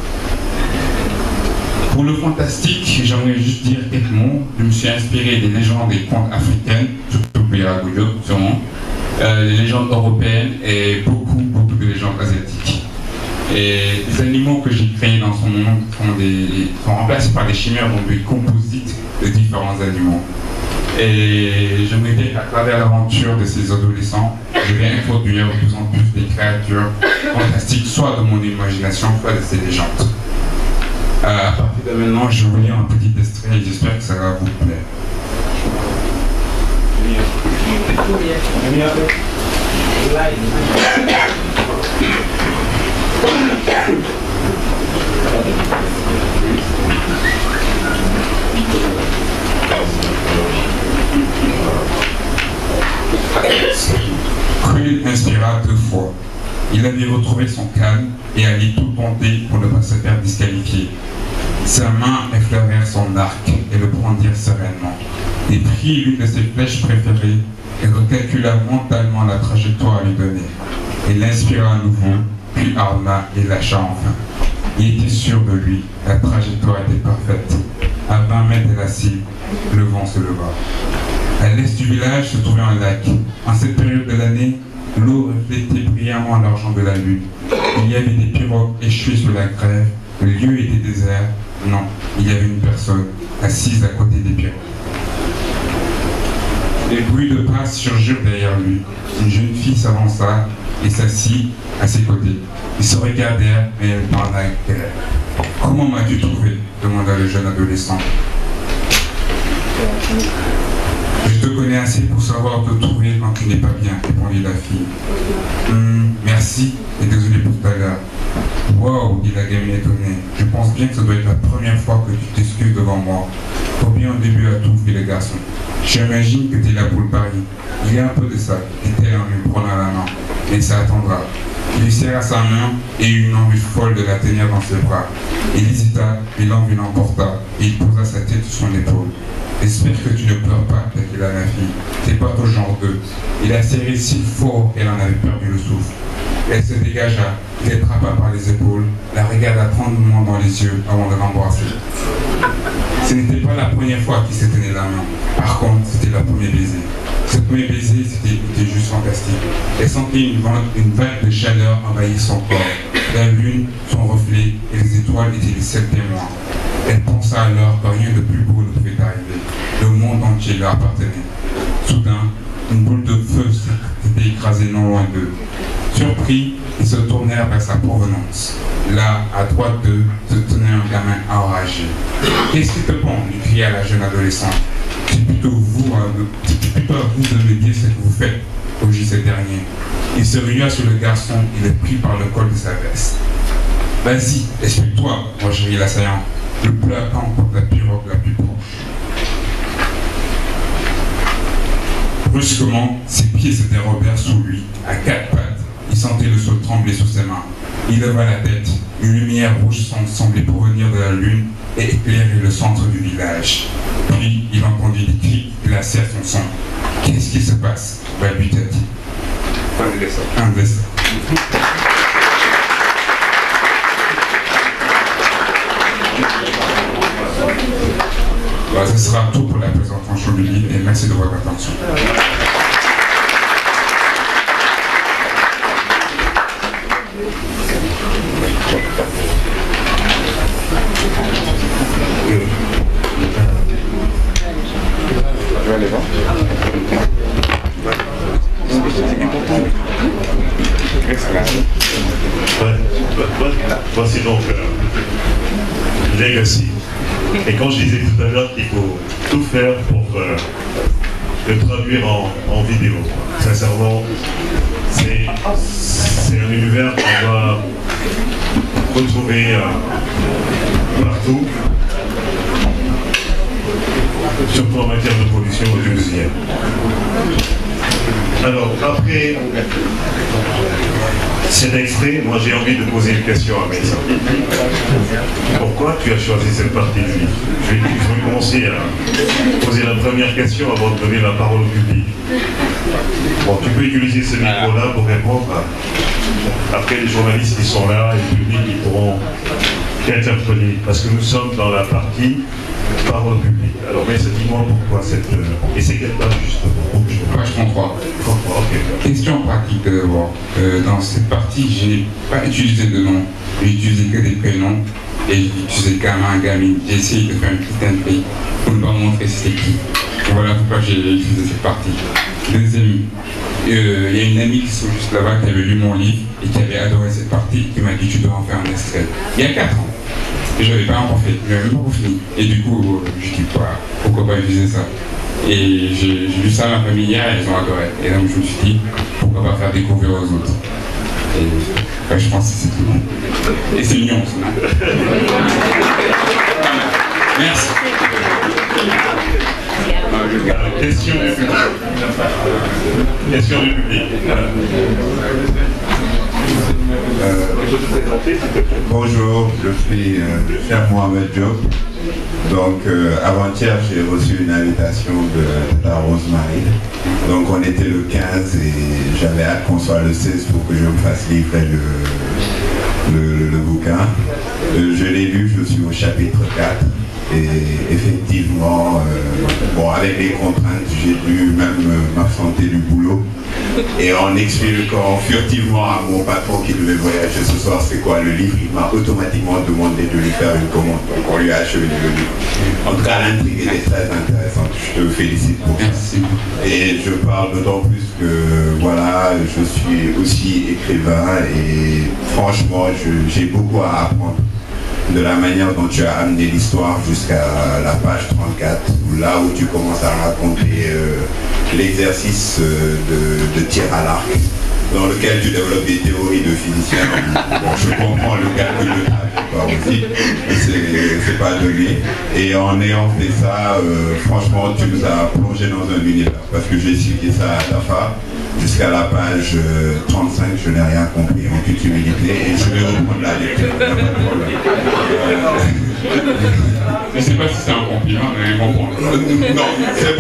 Pour le fantastique, j'aimerais juste dire quelques mots. Je me suis inspiré des légendes et contes africaines, surtout Piragoyo, sûrement, les légendes européennes et beaucoup de légendes asiatiques. Et les animaux que j'ai créés dans son monde sont remplacés par des chimères, donc des composites de différents animaux. Et j'aimerais dire qu'à travers l'aventure de ces adolescents, je vais introduire de plus en plus des créatures fantastiques, soit de mon imagination, soit de ces légendes. À partir de maintenant, je vais vous lire un petit extrait et j'espère que ça va vous plaire. Krill inspira 2 fois. Il avait retrouvé son calme et allait tout tenter pour ne pas se faire disqualifier. Sa main effleurèrent son arc et le prendirent sereinement. Il prit l'une de ses flèches préférées et recalcula mentalement la trajectoire à lui donner. Il l'inspira à nouveau, puis arma et lâcha enfin. Il était sûr de lui, la trajectoire était parfaite. À 20 mètres de la cible, le vent se leva. À l'est du village se trouvait un lac. En cette période de l'année, l'eau reflétait brillamment l'argent de la lune. Il y avait des pirogues échouées sur la grève. Le lieu était désert. Non, il y avait une personne assise à côté des pirogues. Des bruits de pas surgirent derrière lui. Une jeune fille s'avança et s'assit à ses côtés. Ils se regardèrent, mais elle parla guère. « Comment m'as-tu trouvé ?» demanda le jeune adolescent. « Je te connais assez pour savoir te trouver quand tu n'es pas bien, » répondit la fille. « Merci et désolé pour tout à l'heure. »« Wow » dit la gamine étonnée. « Je pense bien que ça doit être la première fois que tu t'excuses devant moi. »« Faut bien au début à tout, fit le garçon. »« J'imagine que tu es là pour le pari. Il y a un peu de ça, dit-elle en lui prenant la main. Mais ça attendra. » Il lui serra sa main et eut une envie folle de la tenir dans ses bras. Il hésita, mais l'envie l'emporta et il posa sa tête sur son épaule. « J'espère que tu ne pleures pas, tacquilla la fille. T'es pas ton genre d'eux. » Il la serrait si fort qu'elle en avait perdu le souffle. Elle se dégagea, il l'attrapa par les épaules, la regarda tendrement dans les yeux avant de l'embrasser. Ce n'était pas la première fois qu'ils se tenaient la main. Par contre, c'était leur premier baiser. Ce premier baiser, c'était juste fantastique. Elle sentait une vague de chaleur envahir son corps. La lune, son reflet et les étoiles étaient les seuls témoins. Elle pensa alors que rien de plus beau ne pouvait arriver. Le monde entier leur appartenait. Soudain, une boule de feu s'était écrasée non loin d'eux. Surpris, ils se tournèrent vers sa provenance. Là, à droite d'eux, se tenait un gamin enragé. « Qu'est-ce qui te prend ?» lui cria la jeune adolescente. « C'est plutôt à vous de me dire ce que vous faites, » rugit ce dernier. Il se rua sur le garçon et le prit par le col de sa veste. « Vas-y, explique-toi, moi je ris l'assaillant. Le plaquant contre la pirogue la plus proche. Brusquement, ses pieds se dérobèrent sous lui, à quatre pattes. Il sentait le sol trembler sous ses mains. Il leva la tête. Une lumière rouge semblait provenir de la lune et éclairer le centre du village. Puis, il entendit des cris glacés à son sang. Qu'est-ce qui se passe? balbutia-t-il. Un dessin. Voilà, ce sera tout pour la présentation du livre et merci de votre attention. Je vais aller voir. Voici donc Legacy. Et quand je disais tout à l'heure qu'il faut tout faire pour le traduire en vidéo, sincèrement, c'est un univers qu'on va retrouver partout, surtout en matière de production audiovisuelle. Alors, après cet extrait, moi j'ai envie de poser une question à Mélissa. Pourquoi tu as choisi cette partie du livre? Je vais commencer à poser la première question avant de donner la parole au public. Bon, tu peux utiliser ce micro-là pour répondre. Après, les journalistes qui sont là et le public, ils pourront interpeller. Parce que nous sommes dans la partie parole au public. Alors, mais dis-moi pourquoi cette... Et c'est quelle page justement? Page 33. Ok. Question pratique d'abord. Dans cette partie, je n'ai pas utilisé de nom. J'ai utilisé que des prénoms. Et j'ai utilisé gamin, gamine. J'ai essayé de faire une petite intrigue pour ne pas montrer c'était qui. Voilà pourquoi j'ai utilisé cette partie. Deuxième, il y a une amie qui sont juste là-bas qui avait lu mon livre et qui avait adoré cette partie, qui m'a dit tu dois en faire un extrait. Il y a 4 ans. Et je n'avais pas encore fait, je n'avais même pas fini. Et du coup, je dis pourquoi pas utiliser ça. Et j'ai lu ça à ma famille hier et ils ont adoré. Et donc je me suis dit, pourquoi pas faire découvrir aux autres. Et je pense que c'est tout. Et c'est mignon, sinon. Merci. Question du public. Question du public. Bonjour, je suis Cheikh Mohamed Diop. Donc avant-hier j'ai reçu une invitation de Tata Rosemary. Donc on était le 15 et j'avais hâte qu'on soit le 16 pour que je me fasse livrer le bouquin. Je l'ai lu, je suis au chapitre 4. Et effectivement, bon, avec les contraintes, j'ai dû même m'absenter du boulot. Et en expliquant furtivement à mon patron qui devait voyager ce soir c'est quoi le livre, il m'a automatiquement demandé de lui faire une commande. Donc on lui a achevé le livre. En tout cas, l'intrigue était très intéressante. Je te félicite pour ça. Et je parle d'autant plus que voilà, je suis aussi écrivain et franchement, j'ai beaucoup à apprendre de la manière dont tu as amené l'histoire jusqu'à la page 34, là où tu commences à raconter l'exercice de tir à l'arc, dans lequel tu développes des théories de physiciens. Bon, je comprends le calcul de trajectoire aussi, mais c'est pas donné. Et en ayant fait ça, franchement, tu nous as plongé dans un univers, parce que j'ai expliqué ça à ta femme. Jusqu'à la page 35, je n'ai rien compris en toute humilité et je vais reprendre la lecture. Je ne sais pas si c'est un compliment, mais bon. Non, c'est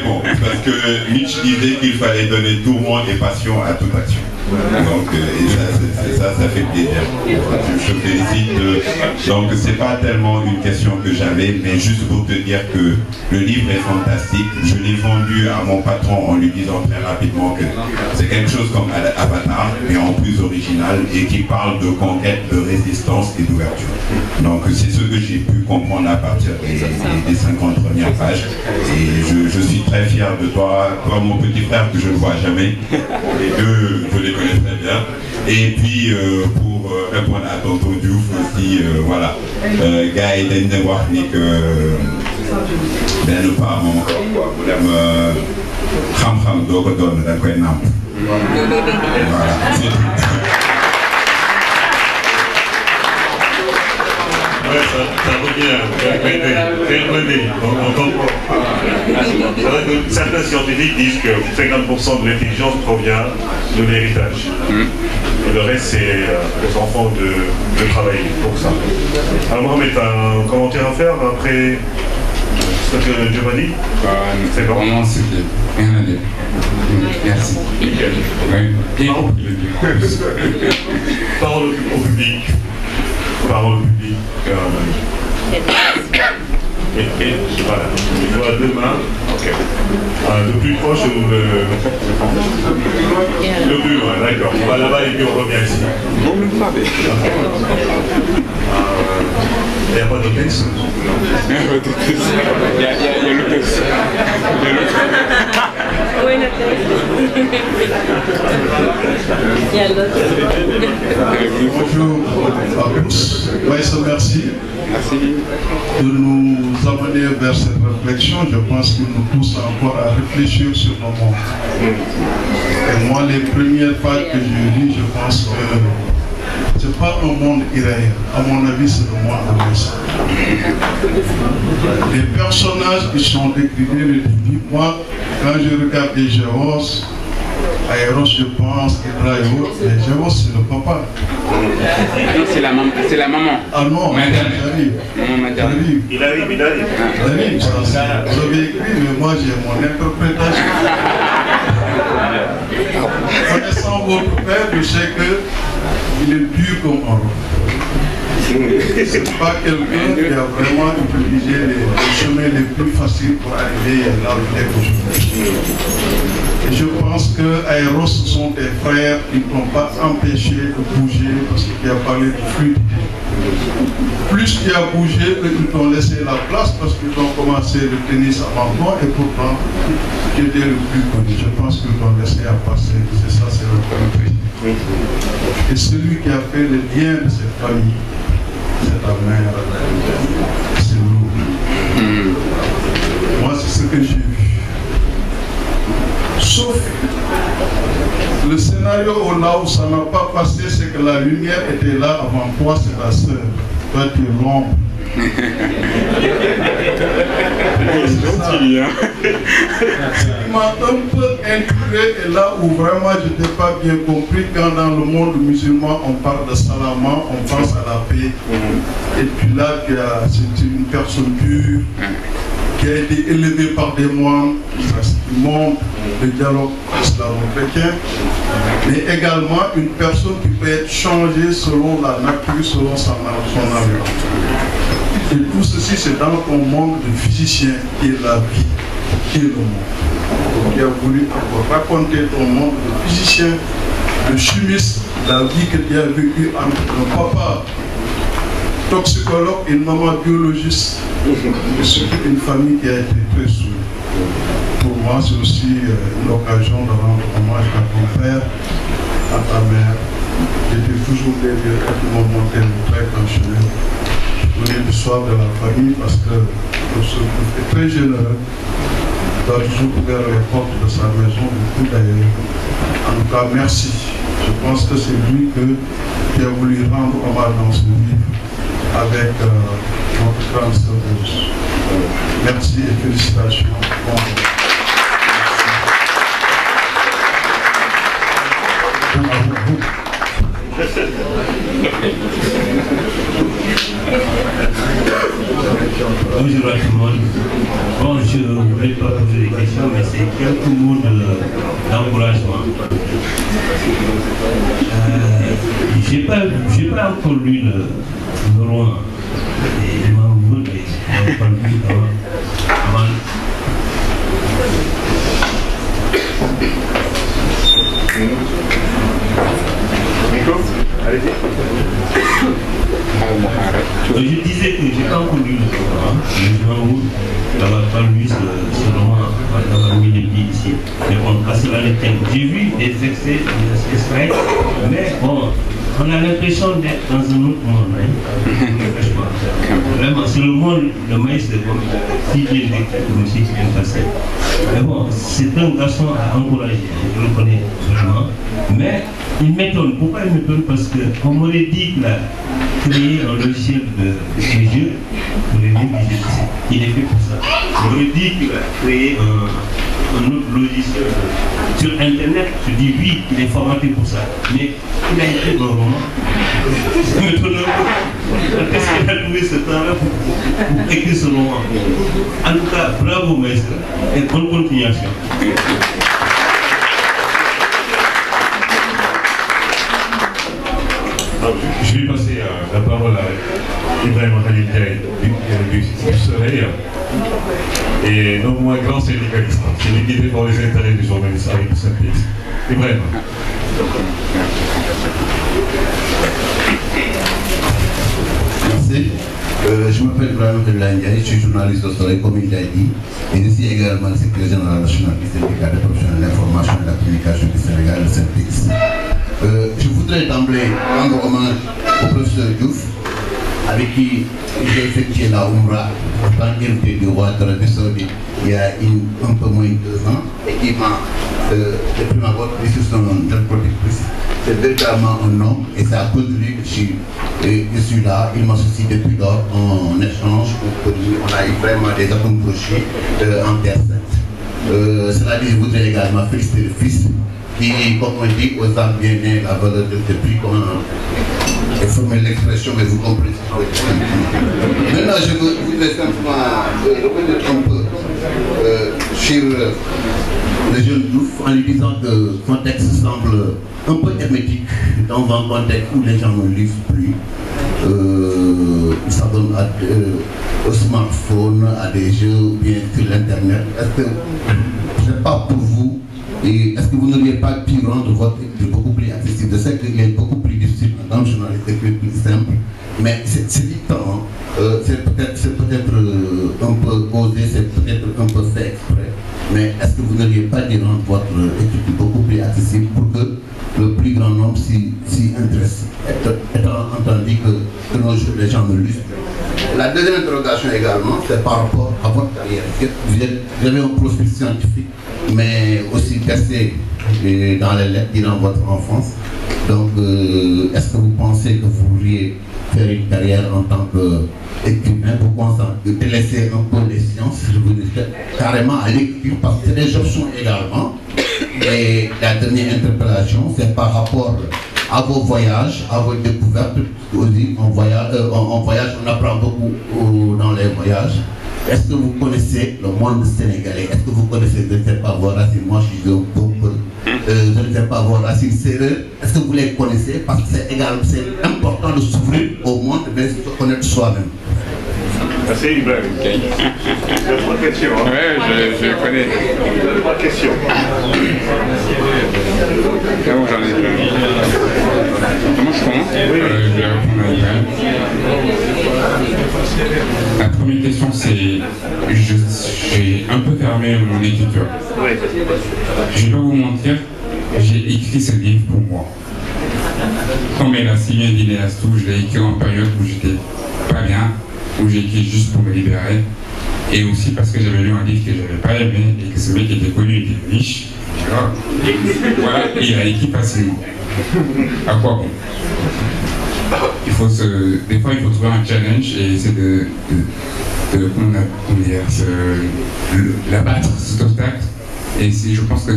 bon, parce que Nietzsche disait qu'il fallait donner tourment et passion à toute action. Donc, et ça fait plaisir. Je te félicite. Donc, c'est pas tellement une question que j'avais, mais juste pour te dire que le livre est fantastique. Je l'ai vendu à mon patron en lui disant très rapidement que c'est quelque chose comme Avatar, mais en plus original et qui parle de conquête, de résistance et d'ouverture. Donc, c'est ce que j'ai pu comprendre à partir des 50 premières pages. Et je suis très fier de toi, mon petit frère que je ne vois jamais. Les deux, je les connais très bien. Et puis, pour répondre à tonton Diouf aussi, voilà. Gars et dañ ne wax ni que benn pas moom quoi bu dem xam-xam doo ko doon da nga koy nàmp. Voilà, c'est tout. ça revient. On comprend. Certains scientifiques disent que 50% de l'intelligence provient de l'héritage. Et le reste, c'est aux enfants de travailler pour ça. Alors Mohamed, tu as un commentaire à faire après ce que Giovanni? C'est bon. Vraiment, c'était rien à dire. Merci. Bien compris. Parole au public. Parole au public. Et voilà. Je vois deux mains. Ok. Le plus proche ou le plus loin, d'accord. On va là-bas et puis on revient ici. Il n'y a pas d'hôtesse? Il y a l'hôtesse. Oui, il y a l'hôtesse. Bonjour à tous. Merci de nous amener vers cette réflexion. Je pense qu'il nous pousse encore à réfléchir sur nos mondes. Et moi, les premières pages que j'ai lues, je pense que ce n'est pas un monde irréel. À mon avis, c'est le monde de l'Ouest. Les personnages qui sont décrivés le début, moi, quand je regarde Géos, Aéros, je pense, Ibrahim, mais Géos, c'est le papa. Non, c'est la maman. Ah non, j'arrive. Il arrive. Vous avez écrit, mais moi j'ai mon interprétation. Connaissant votre père, je sais qu'il est dur comme un roi. C'est pas quelqu'un qui a vraiment utilisé les chemins les plus faciles pour arriver là où il est aujourd'hui. Et je pense que Aéros sont des frères qui ne l'ont pas empêché de bouger parce qu'il a parlé de fluidité. Plus qu'il a bougé, ils t'ont laissé la place parce qu'ils ont commencé le tennis avant toi et pourtant tu étais le plus connu. Je pense qu'ils t'ont laissé à passer. C'est ça, c'est le premier. Et celui qui a fait le lien de cette famille, c'est ta mère, c'est nous. Moi, c'est ce que j'ai vu. Sauf le scénario là où ça n'a pas passé, c'est que la lumière était là avant toi, c'est ta sœur. Toi, tu es l'ombre. Ce qui m'a un peu intrigué et là où vraiment je n'ai pas bien compris, quand dans le monde musulman on parle de salama, on pense à la paix. Et puis là, c'est une personne pure qui a été élevée par des moines, qui montre le dialogue islamo-chrétien, mais également une personne qui peut être changée selon la nature, selon son environnement. Et tout ceci, c'est dans ton monde de physicien qui est la vie, qui est le monde. Qui a voulu raconter ton monde de physicien, de chimiste, la vie que tu as vécue entre un papa toxicologue et une maman biologiste, et surtout une famille qui a été très sourde. Pour moi, c'est aussi une occasion de rendre hommage à ton père, à ta mère. J'étais toujours derrière quand ils m'ont monté le trait quand je suis né. Je voulais du soir de la famille parce que le seul est très généreux. Il doit toujours ouvrir les portes de sa maison, de tout d'ailleurs. En tout cas, merci. Je pense que c'est lui qui a voulu rendre hommage dans ce livre avec notre grande sœur. Merci et félicitations. Bonjour à tout le monde. Bon, je ne voulais pas poser des questions, mais c'est quelques mots d'encouragement. J'ai pas encore lu le roman. Il m'a voulu, mais pas lu avant. Je disais que j'ai pas encore lu le roman. Je m'en veux d'avoir pas lu ce roman, d'avoir mis les pieds ici. Mais bon, à cela les thèmes. J'ai vu des extraits, mais bon, on a l'impression d'être dans un autre monde. Vraiment, c'est le monde de Maïs de Gomme, si bien décrit le monsieur qui vient de passer. Mais bon, c'est un garçon à encourager, je le connais vraiment. Mais il m'étonne. Pourquoi il m'étonne? Parce qu'on m'aurait dit qu'il a créé un logiciel de jeu pour les mobiliser. Il est fait pour ça. On m'aurait dit qu'il a créé un autre logiciel sur Internet. Je dis oui, il est formaté pour ça. Mais il a écrit un roman. Ça m'étonne un peu. Qu'est-ce qu'il a trouvé ce temps-là pour écrire ce roman? En tout cas, bravo maître et bonne continuation. Je vais passer la parole à Ibrahim Khalil du Soleil. Et donc moi, grand syndicaliste, c'est liquidé pour les intérêts des journalistes avec le synthèse. Ibrahim. Merci. Je m'appelle Ibrahim Khalil, je suis journaliste au Soleil, comme il l'a dit, et je suis également le secrétaire général national du syndicat des professionnels de l'information et de la communication du Sénégal, le SYNPICS. Je voudrais d'emblée rendre hommage au professeur Diouf, avec qui j'ai effectué la Umrah en tant qu'invité du roi de l'Arabie Saoudite il y a un peu moins de 2 ans, et qui m'a de prime abord pris sur son protectrice. C'est véritablement un homme, et c'est à cause de lui que je suis là. Il m'associe depuis lors en échange pour lui. On a eu vraiment des atomes crochés en terre sainte. Cela dit, je voudrais également féliciter le fils qui, comme on dit, aux âmes bien nées, la valeur de prix, comment former l'expression, mais vous comprenez. Maintenant, je voudrais simplement revenir un peu sur le jeune Diouf en lui disant que le contexte semble un peu hermétique dans un contexte où les gens ne lisent plus. Ils s'abonnent au smartphone, à des jeux ou bien sur l'internet. Est-ce que c'est pas pour vous? Et est-ce que vous n'auriez pas pu rendre votre étude beaucoup plus accessible? Je sais qu'il est beaucoup plus difficile dans le journaliste, c'est plus simple, mais c'est du temps. C'est peut-être un peu osé, c'est peut-être un peu fait exprès, mais est-ce que vous n'auriez pas dû rendre votre étude beaucoup plus accessible pour que le plus grand nombre s'y intéresse, étant entendu que nos jours, les gens ne lisent plus? La deuxième interrogation également, c'est par rapport à votre carrière. Vous avez un profil scientifique, mais aussi percé dans les lettres durant votre enfance. Donc, est-ce que vous pensez que vous pourriez faire une carrière en tant qu'écrivain pour délaisser un peu les sciences, carrément à l'écriture, parce que c'est des options également. Et la dernière interpellation, c'est par rapport à vos voyages, à vos découvertes. Aussi, en voyage, on apprend beaucoup dans les voyages. Est-ce que vous connaissez le monde sénégalais? Est-ce que vous connaissez, je ne sais pas, vos racines? Moi, je suis un peu, je ne sais pas, vos racines sérieuses. Est-ce que vous les connaissez? Parce que c'est important de s'ouvrir au monde, mais de se connaître soi-même. Merci Ibrahim. D'autres questions? Oui, je connais. D'autres questions? Comment j'en ai plein? Comment je commence? Je vais répondre à Ibrahim. La première question, c'est j'ai un peu fermé mon écriture. Je vais pas vous mentir, j'ai écrit ce livre pour moi. Comme elle a si bien dit Léa Stou, je l'ai écrit en période où j'étais pas bien, où j'ai écrit juste pour me libérer, et aussi parce que j'avais lu un livre que j'avais pas aimé et que ce mec était connu, il était riche. Voilà, et il a écrit facilement. À quoi bon? Des fois, il faut trouver un challenge et essayer de l'abattre, cet obstacle. Et je pense que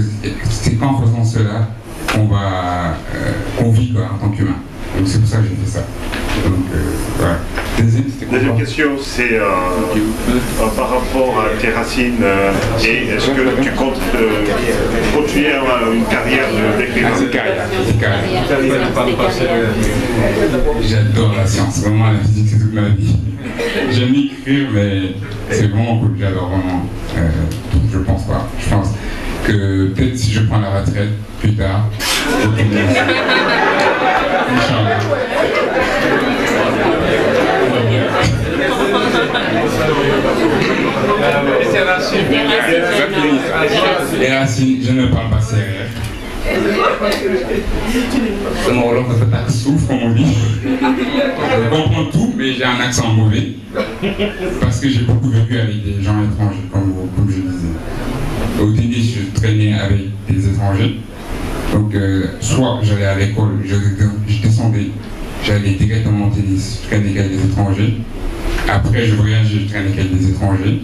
c'est qu'en faisant cela qu'on vit quoi, en tant qu'humain. Donc c'est pour ça que j'ai fait ça. Donc voilà. Deuxième question, c'est par rapport à tes racines et est-ce que tu comptes continuer une carrière d'écrivain? C'est carrière. J'adore la science, vraiment la physique c'est toute ma vie. J'aime écrire mais c'est vraiment cool, j'adore vraiment. Je pense pas. Je pense que peut-être si je prends la retraite plus tard, Les racines, je ne parle pas sérieux. Mon Wolof un peu souffre, comme on dit. Je comprends tout, mais j'ai un accent mauvais. Parce que j'ai beaucoup vécu avec des gens étrangers, comme je disais. Au tennis, je traînais avec des étrangers. Donc, soit j'allais à l'école, je descendais, j'allais directement au tennis, je traînais avec des étrangers. Après, je voyageais, je traînais avec des étrangers.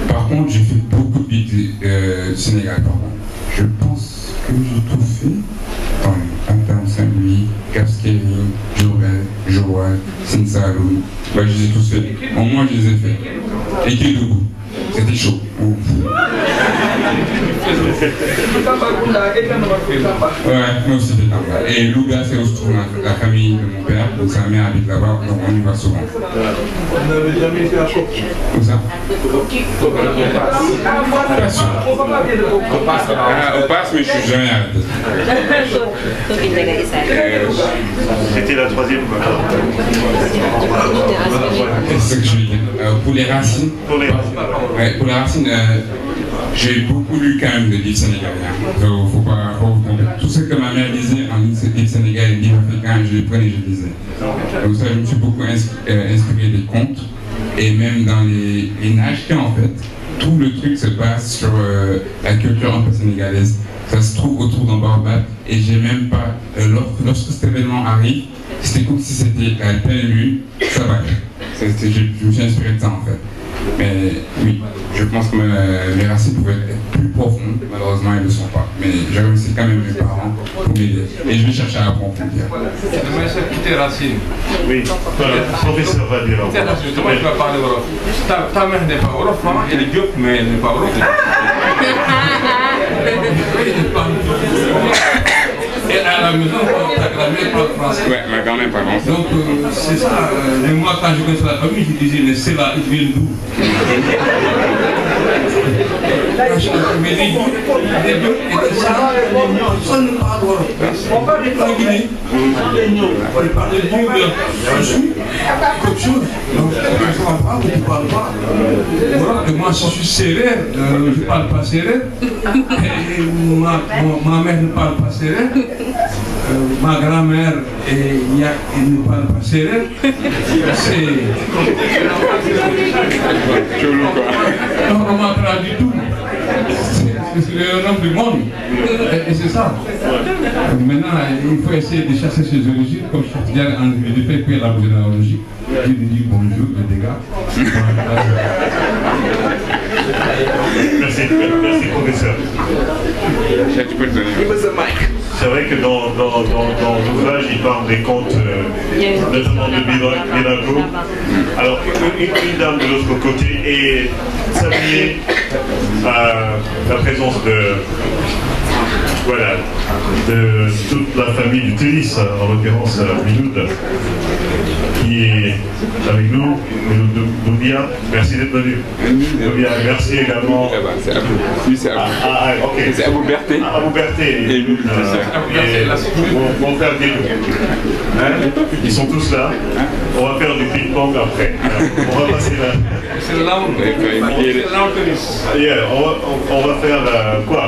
Par contre, j'ai fait beaucoup de villes du Sénégal, par contre. Je pense que j'ai tout fait. Antan, Saint-Louis, Cap-Skirring, Jorel, Joal, Sinsaloum. Bah, je les ai tous faits. Au moins, je les ai faits. Et Kédougou. C'était chaud. Ouais, moi aussi c'était Tamba. Et Louga, c'est où se trouve la famille de mon père. Donc sa mère habite là-bas, donc on y va souvent. Vous n'avez jamais été à Choc? Où ça? On passe, mais je suis jamais arrêté. C'était la troisième fois. C'est ce que je veux dire. Pour les racines, j'ai beaucoup lu quand même de livres sénégaliens. Faut pas vous tromper. Tout ce que ma mère disait en livres sénégalais, livres africains, je les prenais et je les lisais. Donc ça, je me suis beaucoup inspiré des contes. Et même dans les Nashka, en fait, tout le truc se base sur la culture un peu sénégalaise. Ça se trouve autour d'un Baobab. Et j'ai même pas... lorsque cet événement arrive, c'était comme si c'était la pleine lune, ça va. Je me suis inspiré de ça, en fait. Mais oui, je pense que mes racines pouvaient être plus profondes, malheureusement elles ne le sont pas. Mais j'ai remercié quand même mes parents pour m'aider. Et je vais chercher à approfondir. Mais c'est pour tes racines. Oui, le professeur va dire. Justement, tu vas parler Wolof. Ta mère n'est pas Wolof, maman, elle est Diop, mais elle n'est pas Wolof. Et à la maison, ta grand-mère parle français. Ouais, ma grand-mère parle français. Donc, c'est ça. Mais moi, quand je connaissais la famille, je disais, mais c'est là, ils viennent d'où? Mais les Diop étaient ça, personne ne parle Wolof. En Guinée, on parle de Dieu, quelque chose. Donc, je ne parle pas, tu ne parles pas. Voilà, et moi, je suis sérère, je ne parle pas sérère. Ma mère ne parle pas sérère. Ma grand-mère ne parle pas sérère. C'est... On ne m'apprend du tout. C'est le nom du monde. Et c'est ça. Maintenant, il faut essayer de chasser ses origines, comme je fais en la généalogie. Je lui dis bonjour, les dégâts. Merci, professeur. C'est vrai que dans l'ouvrage, il parle des contes, notamment de Birago. Alors, une dame de l'autre côté et saluer la présence de toute la famille du tennis, en l'occurrence Minoud, qui est avec nous, Doubia, merci d'être venu. Doubia, merci également. C'est Abou. Lui, c'est Abou. Ok. C'est Abou Berté. Abou Berté. Et mon frère Guédou. Ils sont tous là. On va faire du ping-pong après. On va passer là. C'est là où on va faire quoi?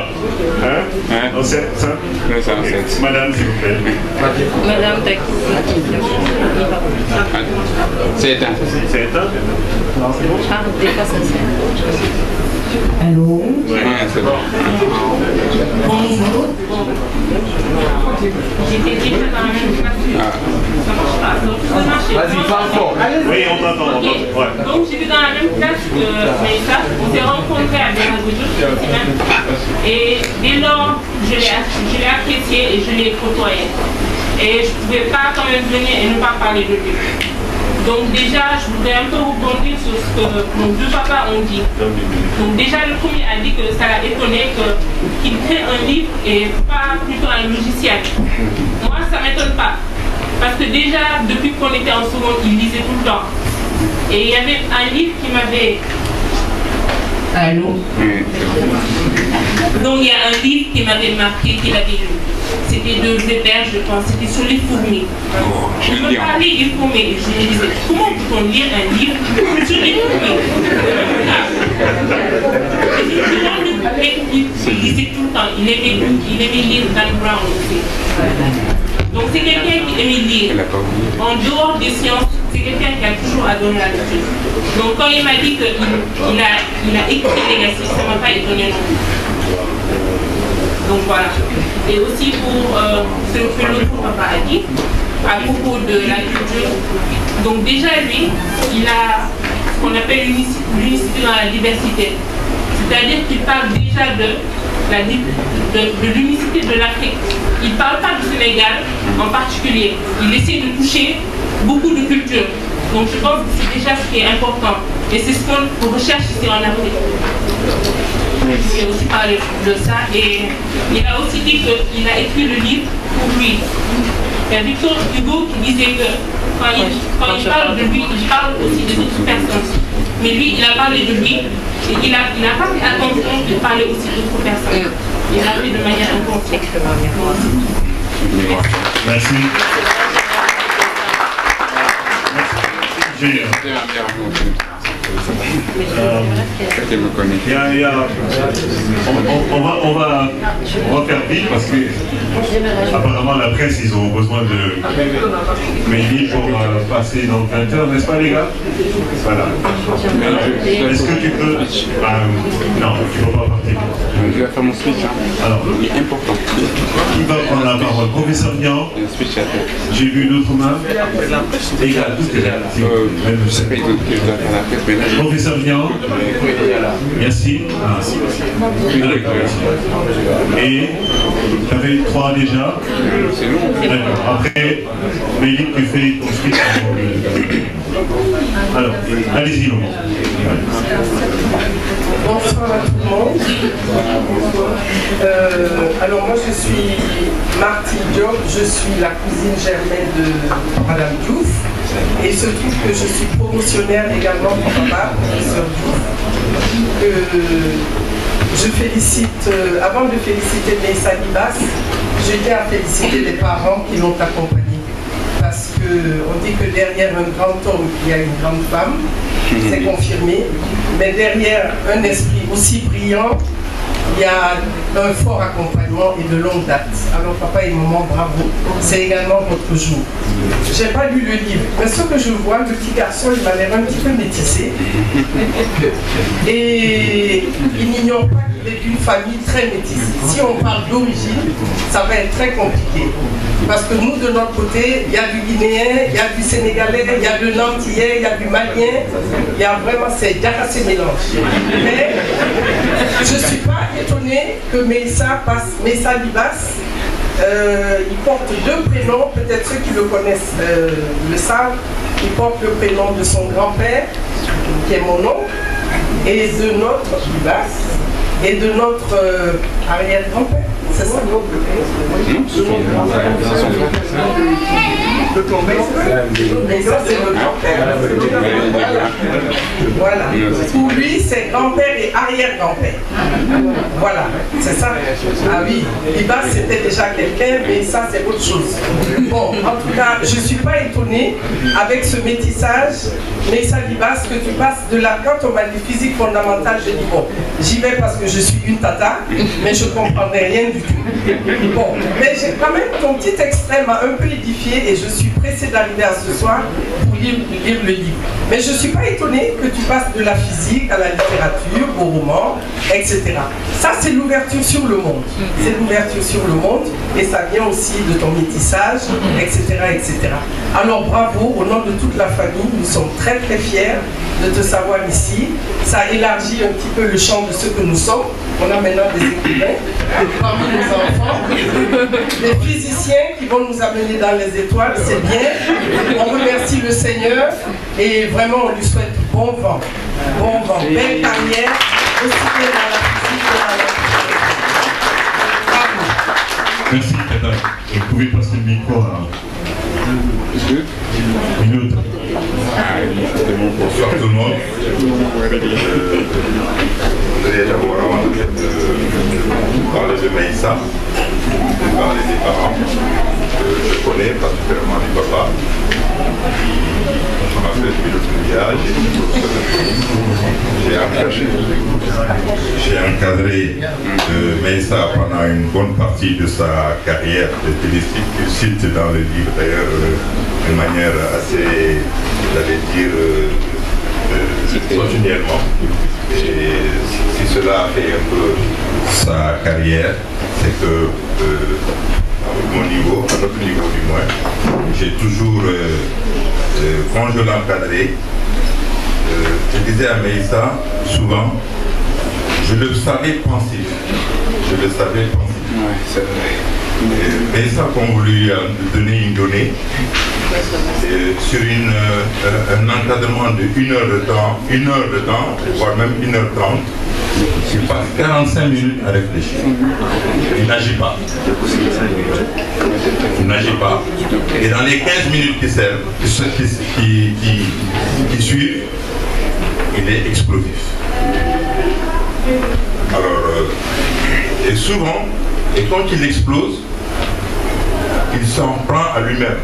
C'est ça? Madame, s'il vous plaît. Madame Taki. C'est éteint. C'est éteint? Non, c'est bon. Ah, des fois ça c'est. Allô? Ouais, c'est bon. Bonjour. J'étais déjà dans la même classe. Ça marche pas. Donc, ça marche. Vas-y, parle fort. Oui, on t'entend. Ok. Donc, j'étais dans la même classe que Maïssa. On s'est rencontrés à Béragoudou. Et dès lors, je l'ai apprécié et je l'ai côtoyé. Et je ne pouvais pas quand même venir et ne pas parler de lui. Donc déjà, je voudrais un peu rebondir sur ce que nos deux papas ont dit. Donc déjà, le premier a dit que ça l'a étonné qu'il crée un livre et pas plutôt un logiciel. Moi, ça ne m'étonne pas. Parce que déjà, depuis qu'on était en seconde, il lisait tout le temps. Et il y avait un livre qui m'avait... Allô? Donc il y a un livre qui m'avait marqué, qu'il avait lu. C'était de Weber, je pense, c'était sur les fourmis. Je ne peux pas lire les fourmis. Je me disais, comment peut-on lire un livre sur les fourmis? il lisait tout le temps. Il aimait lire Dan Brown aussi. Donc c'est quelqu'un qui aimait lire. En dehors des sciences, c'est quelqu'un qui a toujours adoré la lecture. Donc quand il m'a dit qu'il a écrit Legacy, ça ne m'a pas étonné non plus. Donc voilà. Et aussi pour ce que l'autre papa a dit, à propos de la culture. Donc déjà lui, il a ce qu'on appelle l'unicité dans la diversité. C'est-à-dire qu'il parle déjà de l'unicité de l'Afrique. Il ne parle pas du Sénégal en particulier. Il essaie de toucher beaucoup de cultures. Donc je pense que c'est déjà ce qui est important. Et c'est ce qu'on recherche ici en Afrique. Il a aussi parlé de ça. Et il a aussi dit qu'il a écrit le livre pour lui. Il y a Victor Hugo qui disait que quand il parle de lui, il parle aussi des autres personnes. Mais lui, il a parlé de lui. Et il n'a pas fait attention qu'il parlait aussi d'autres personnes. Il a fait de manière inconsciente. Merci. On va faire vite parce que apparemment la presse ils ont besoin de Mehdi pour passer dans 20 heures, n'est-ce pas les gars? Voilà. Est-ce que tu peux... non, tu ne peux pas partir. Je vais faire mon speech. Alors, il est important. Qui va prendre la parole? Professeur Nian. J'ai vu d'autres mains. Égal, tout est là. Je sais pas, il doit faire la presse, mais là... Professeur Nian. Merci. Et tu avais 3 déjà. C'est long. Après, Mélie, tu fais ton speech. Alors, allez-y, Laurent. Bonsoir à tout le monde. Alors moi je suis Martine Diop, je suis la cousine germaine de Madame Diouf. Et il se trouve que je suis promotionnaire également pour papa, professeur Diouf. Je félicite, avant de féliciter Meissa Libas, je tiens à féliciter les parents qui l'ont accompagnée. Parce qu'on dit que derrière un grand homme, il y a une grande femme, c'est confirmé. Mais derrière un esprit aussi brillant, il y a un fort accompagnement et de longue date. Alors papa et maman, bravo. C'est également votre jour. Je n'ai pas lu le livre, mais ce que je vois, le petit garçon, il m'a l'air un petit peu métissé. Et il n'ignore pas qu'il est d'une famille très métissée. Si on parle d'origine, ça va être très compliqué. Parce que nous, de notre côté, il y a du Guinéen, il y a du Sénégalais, il y a du Nantillais, il y a du Malien. Il y a vraiment, c'est assez mélange. Mais je ne suis pas étonnée que Meissa Libas, il porte 2 prénoms, peut-être ceux qui le connaissent le savent. Il porte le prénom de son grand-père, qui est mon oncle, et de notre Libas, et de notre arrière-grand-père. C'est ça, le voilà. Pour lui, c'est grand-père et arrière-grand-père. Voilà, c'est ça. Ah oui, Libas c'était déjà quelqu'un, mais ça c'est autre chose. Bon, en tout cas, je ne suis pas étonnée avec ce métissage, mais ça Libas, que tu passes de la... Quand on m'a dit physique fondamentale, j'ai dit bon, j'y vais parce que je suis une tata, mais je ne comprendrai rien du tout. Bon, mais j'ai quand même ton petit extrait m'a un peu édifié et je suis pressée d'arriver à ce soir pour lire le livre. Mais je ne suis pas étonnée que tu passes de la physique à la littérature, au roman, etc. Ça, c'est l'ouverture sur le monde. C'est l'ouverture sur le monde et ça vient aussi de ton métissage, etc., etc. Alors bravo, au nom de toute la famille, nous sommes très très fiers de te savoir ici. Ça élargit un petit peu le champ de ce que nous sommes. On a maintenant des écrivains parmi nos enfants, des physiciens qui vont nous amener dans les étoiles, c'est bien. On remercie le Seigneur et vraiment on lui souhaite bon vent, belle carrière, aussi bien dans la physique que dans la physique. Bravo. Merci Tata. Vous pouvez passer le micro à une autre. Bonsoir tout le monde. Je voudrais d'abord avant de parler de Meissa, parler des parents que je connais, particulièrement du papa. On a fait pilote. J'ai encadré Meïssa pendant une bonne partie de sa carrière de télévistique. Je cite dans le livre d'ailleurs d'une manière assez, j'allais dire, continuellement. Et si cela a fait un peu sa carrière, c'est que à mon niveau, à notre niveau du moins, j'ai toujours, quand je l'encadrais, je disais à Meïssa souvent, je le savais pensif. Je le savais pensif. Ouais, c'est vrai. Meïssa, quand on lui a donné une donnée, sur un encadrement de 1 heure de temps, voire même 1h30, il passe 45 minutes à réfléchir. Il n'agit pas. Il n'agit pas. Et dans les 15 minutes qui suivent, il est explosif. Alors, et souvent, et quand il explose, il s'en prend à lui-même.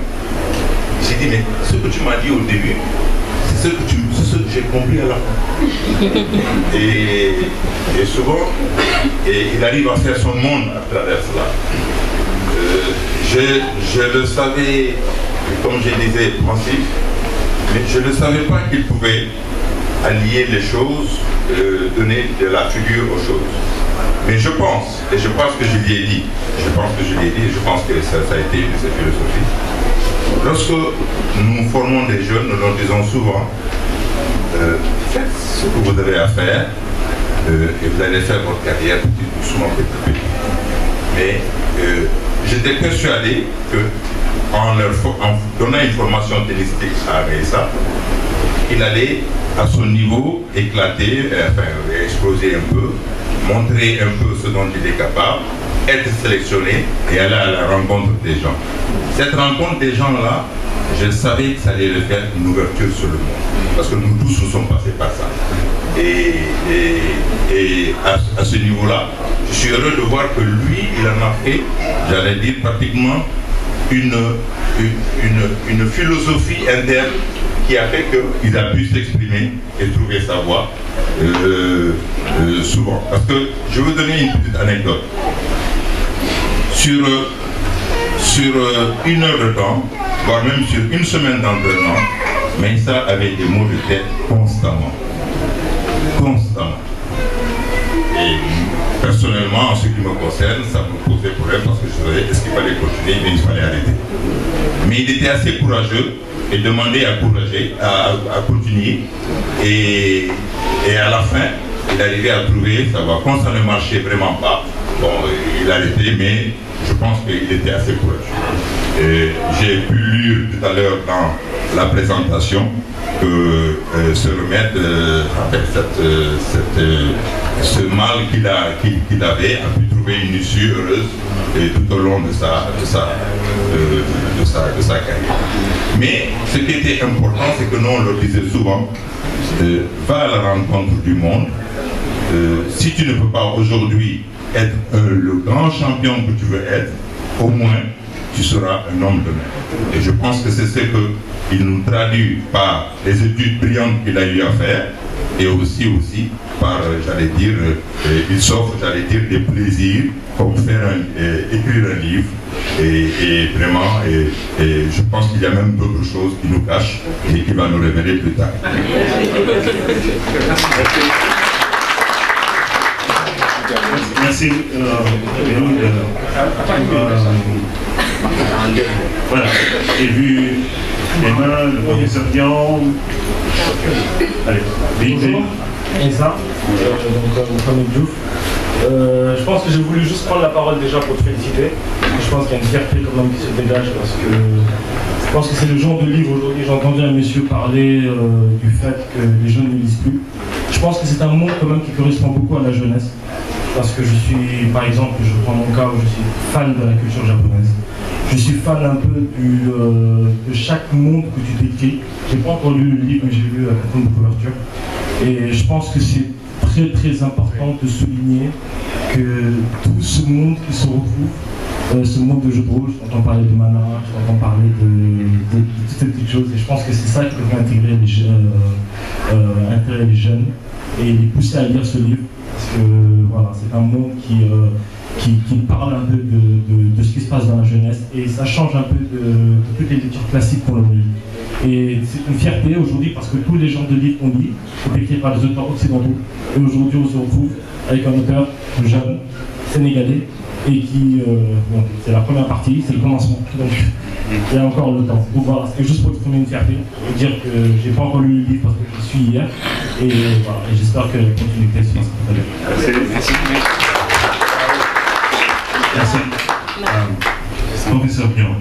J'ai dit, mais ce que tu m'as dit au début, c'est ce que j'ai compris à la fin. Et souvent, il arrive à faire son monde à travers cela. Je le savais, comme je disais, pensif, mais je ne savais pas qu'il pouvait allier les choses, donner de la figure aux choses. Mais je pense, et je pense que je lui ai dit, je pense que ça a été une de ses philosophies. Lorsque nous formons des jeunes, nous leur disons souvent, faites ce que vous avez à faire et vous allez faire votre carrière doucement, petit. Mais j'étais persuadé qu'en donnant une formation tennistique à Meïssa, il allait à son niveau éclater, exploser un peu, montrer un peu ce dont il est capable, être sélectionné et aller à la rencontre des gens. Cette rencontre des gens-là, je savais que ça allait le faire une ouverture sur le monde. Parce que nous tous nous sommes passés par ça. Et à ce niveau-là, je suis heureux de voir que lui, il en a fait, j'allais dire, pratiquement une philosophie interne qui a fait qu'il a pu s'exprimer et trouver sa voie souvent. Parce que je veux donner une petite anecdote. Sur 1 heure de temps, voire même sur une semaine d'entraînement, Meïssa avait des maux de tête constamment. Et personnellement, en ce qui me concerne, ça me posait problème parce que je savais est-ce qu'il fallait continuer, mais il fallait arrêter. Mais il était assez courageux et demandait à continuer. Et à la fin, il arrivait à trouver sa voie. Quand ça ne marchait vraiment pas, bon, il arrêtait, mais je pense qu'il était assez courageux. J'ai pu lire tout à l'heure dans la présentation que ce remède, avec ce mal qu'il avait, a pu trouver une issue heureuse tout au long de sa carrière. Mais ce qui était important, c'est que nous, on le disait souvent, va à la rencontre du monde. Si tu ne peux pas aujourd'hui être le grand champion que tu veux être, au moins tu seras un homme de main. Et je pense que c'est ce qu'il nous traduit par les études brillantes qu'il a eu à faire et aussi par, j'allais dire, il s'offre, j'allais dire, des plaisirs comme écrire un livre et vraiment, je pense qu'il y a même d'autres choses qui nous cachent et qui va nous révéler plus tard. Merci. Voilà, j'ai vu Emma, le professeur Dian. Allez, bonjour. Et ça, donc Mohamed Diouf. Je pense que j'ai voulu juste prendre la parole déjà pour te féliciter. Je pense qu'il y a une fierté quand même qui se dégage parce que je pense que c'est le genre de livre aujourd'hui. J'ai entendu un monsieur parler du fait que les jeunes ne lisent plus. Je pense que c'est un monde quand même qui correspond beaucoup à la jeunesse. Parce que je suis, par exemple, je prends mon cas où je suis fan de la culture japonaise. Je suis fan un peu de chaque monde que tu décris. Je n'ai pas encore lu le livre, mais j'ai lu la quatrième de couverture. Et je pense que c'est très très important de souligner que tout ce monde qui se retrouve ce monde de jeu de rôle. Je t'entends parler de mana, je t'entends parler de toutes ces petites choses, et je pense que c'est ça qui devrait intégrer les jeunes et les pousser à lire ce livre, parce que voilà, c'est un monde qui parle un peu de ce qui se passe dans la jeunesse, et ça change un peu de toutes les lectures classiques qu'on a lues. Et c'est une fierté aujourd'hui parce que tous les genres de livres qu'on lit sont écrits par des auteurs occidentaux. Et aujourd'hui, on se retrouve avec un auteur jeune, sénégalais, et qui, c'est la première partie, c'est le commencement. Donc, il y a encore le temps. Donc voilà, c'était juste pour exprimer une fierté et dire que j'ai pas encore lu le livre parce que je suis hier. Et voilà, et j'espère que la continuité se passera très bien. Merci. Merci. Professeur Bion.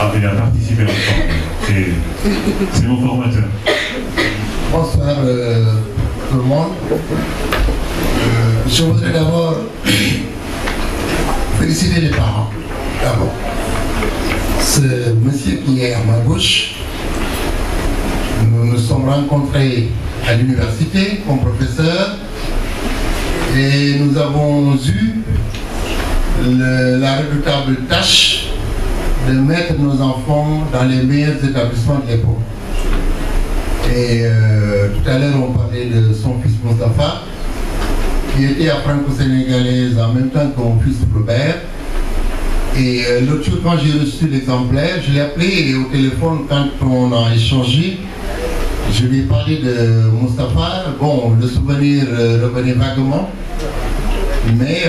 Ah, il a participé longtemps. C'est mon formateur. Bonsoir tout le monde. Je voudrais d'abord féliciter les parents. D'abord, ce monsieur qui est à ma gauche, nous nous sommes rencontrés à l'université comme professeur et nous avons eu la redoutable tâche de mettre nos enfants dans les meilleurs établissements de l'époque. Et tout à l'heure, on parlait de son fils Moustapha, qui était à franco-sénégalaise en même temps que mon fils Robert. Et l'autre jour, quand j'ai reçu l'exemplaire, je l'ai appelé et au téléphone, quand on a échangé, je lui ai parlé de Moustapha. Bon, le souvenir revenait vaguement. Mais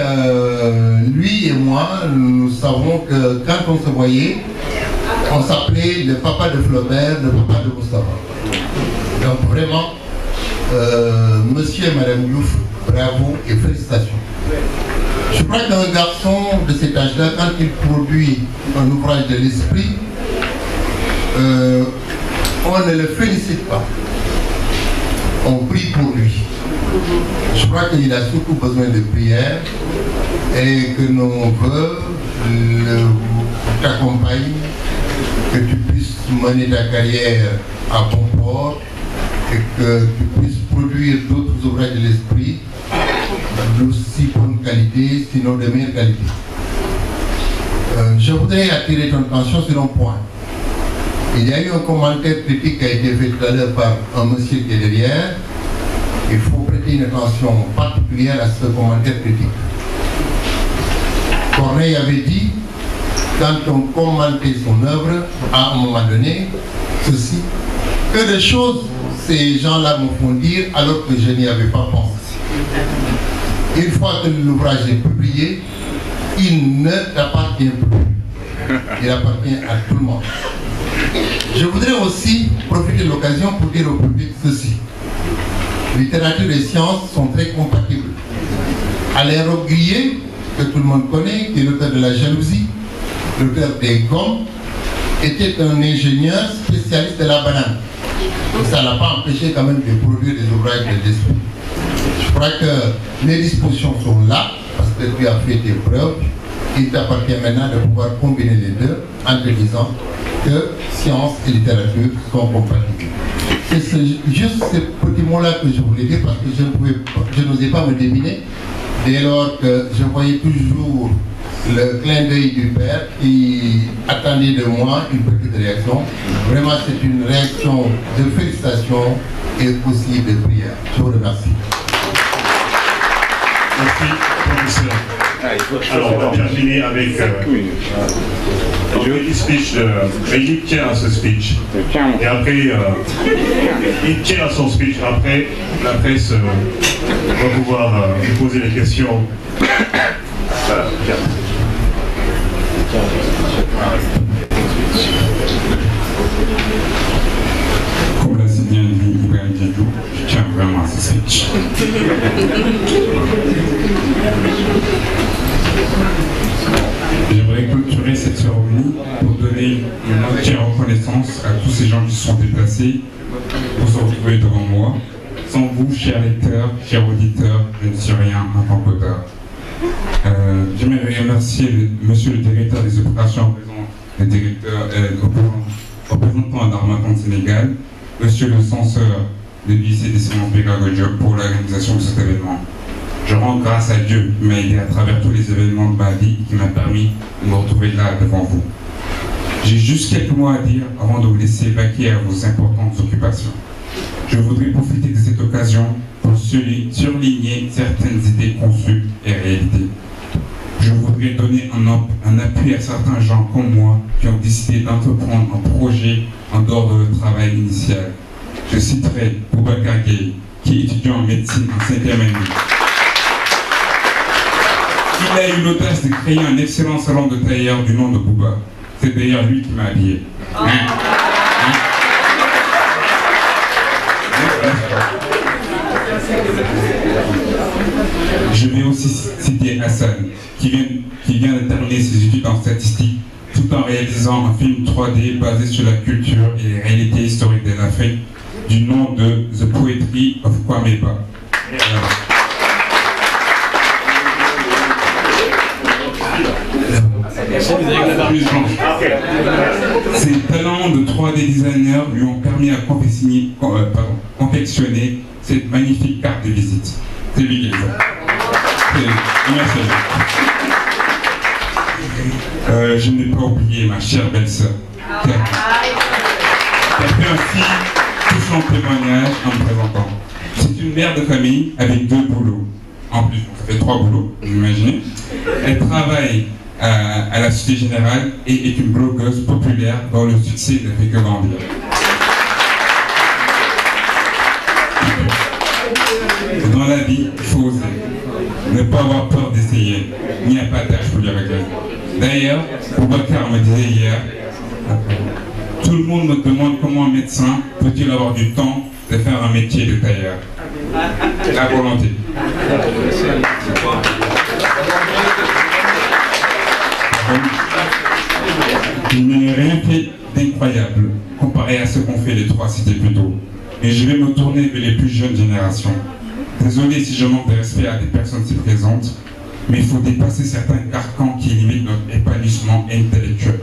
lui et moi, nous savons que quand on se voyait, on s'appelait le papa de Flaubert, le papa de Moustapha. Donc vraiment, monsieur et madame Diouf, bravo et félicitations. Je crois qu'un garçon de cet âge-là, quand il produit un ouvrage de l'esprit, on ne le félicite pas. On prie pour lui. Je crois qu'il a surtout besoin de prière et que nos voeux t'accompagnent, que tu puisses mener ta carrière à bon port et que tu puisses produire d'autres ouvrages de l'esprit d'aussi bonne qualité, sinon de meilleure qualité. Je voudrais attirer ton attention sur un point. Il y a eu un commentaire critique qui a été fait tout à l'heure par un monsieur qui est derrière. Il faut prêter une attention particulière à ce commentaire critique. Corneille avait dit, quand on commentait son œuvre, à un moment donné, ceci, que de choses ces gens-là me font dire alors que je n'y avais pas pensé. Une fois que l'ouvrage est publié, il ne t'appartient plus. Il appartient à tout le monde. Je voudrais aussi profiter de l'occasion pour dire au public ceci. Littérature et sciences sont très compatibles. Alain Robbe-Grillet, que tout le monde connaît, qui est l'auteur de La jalousie, l'auteur des Gommes, était un ingénieur spécialiste de la banane. Et ça n'a pas empêché quand même de produire des ouvrages de l'esprit. Je crois que les dispositions sont là, parce que tu as fait tes preuves. Il t'appartient maintenant de pouvoir combiner les deux en te disant que science et littérature sont compatibles. C'est juste ces petits mots-là que je voulais dire parce que je n'osais pas me déminer dès lors que je voyais toujours le clin d'œil du père qui attendait de moi une petite réaction. Vraiment, c'est une réaction de félicitations et aussi de prière. Je vous remercie. Merci, professeur. Alors, on va terminer avec un petit speech de... Mais il tient à ce speech. Et après, il tient à son speech. Après, la presse va pouvoir lui poser des questions. Comme l'a si bien dit Ibrahim Diadou, je tiens vraiment à ce speech. J'aimerais clôturer cette cérémonie pour donner une entière reconnaissance à tous ces gens qui se sont déplacés pour se retrouver devant moi. Sans vous, chers lecteurs, chers auditeurs, je ne suis rien en tant qu'auteur. J'aimerais remercier monsieur le directeur des opérations, le directeur représentant d'Harmattan Sénégal, monsieur le censeur du lycée des sciences pédagogiques pour l'organisation de cet événement. Je rends grâce à Dieu qui m'a aidé à travers tous les événements de ma vie et qui m'a permis de me retrouver là devant vous. J'ai juste quelques mots à dire avant de vous laisser vaquer à vos importantes occupations. Je voudrais profiter de cette occasion pour surligner certaines idées conçues et réalisées. Je voudrais donner un appui à certains gens comme moi qui ont décidé d'entreprendre un projet en dehors de leur travail initial. Je citerai Boubacar Gueye, qui est étudiant en médecine en 5e année. Il a eu l'audace de créer un excellent salon de tailleur du nom de Bouba. C'est d'ailleurs lui qui m'a habillé. Je vais aussi citer Hassan, qui vient de terminer ses études en statistique, tout en réalisant un film 3D basé sur la culture et les réalités historiques de l'Afrique, du nom de The Poetry of Kwame Ba. Ses talents de 3D designer lui ont permis à confectionner cette magnifique carte de visite. C'est lui qui les a. Je n'ai pas oublié ma chère belle-sœur, qui a fait ainsi tout son témoignage en me présentant. C'est une mère de famille avec 2 boulots. En plus, ça fait 3 boulots, vous imaginez. Elle travaille à la Société Générale et est une blogueuse populaire dont le succès ne fait que grandir. Dans la vie, il faut oser. Ne pas avoir peur d'essayer. Il n'y a pas d'âge pour lui regarder. D'ailleurs, Boubacar me disait hier, tout le monde me demande comment un médecin peut-il avoir du temps de faire un métier de tailleur. La volonté. Il n'ai rien fait d'incroyable comparé à ce qu'ont fait les 3 cités plus tôt. Et je vais me tourner vers les plus jeunes générations. Désolé si je manque de respect à des personnes si présentes, mais il faut dépasser certains carcans qui limitent notre épanouissement intellectuel.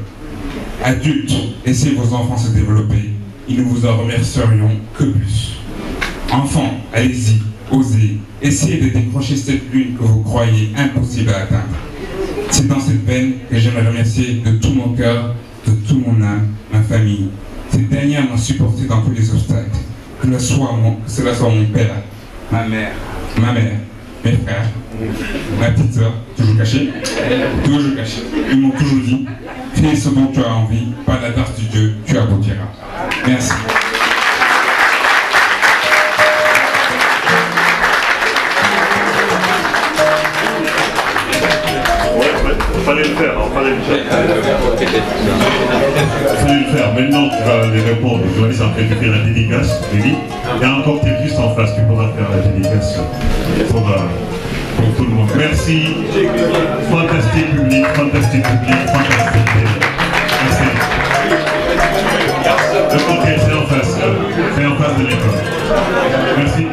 Adultes, laissez vos enfants se développer. Ils ne vous en remercierions que plus. Enfants, allez-y, osez, essayez de décrocher cette lune que vous croyez impossible à atteindre. C'est dans cette veine que j'aimerais remercier de tout mon cœur, de tout mon âme, ma famille. Ces dernières m'ont supporté dans tous les obstacles. Que cela soit mon père, ma mère, mes frères, ma petite soeur, toujours cachée. Ils m'ont toujours dit, fais ce dont tu as envie, par la grâce de Dieu, tu aboutiras. Merci. Fallait le faire. Maintenant, tu vas les répondre. Je vais laisser après tu fais la dédicace, Lily. Il y a encore tes juste en face, tu pourras faire la dédicace pour tout le monde. Merci. Fantastique public. Merci. Le côté, c'est en face de l'école. Merci.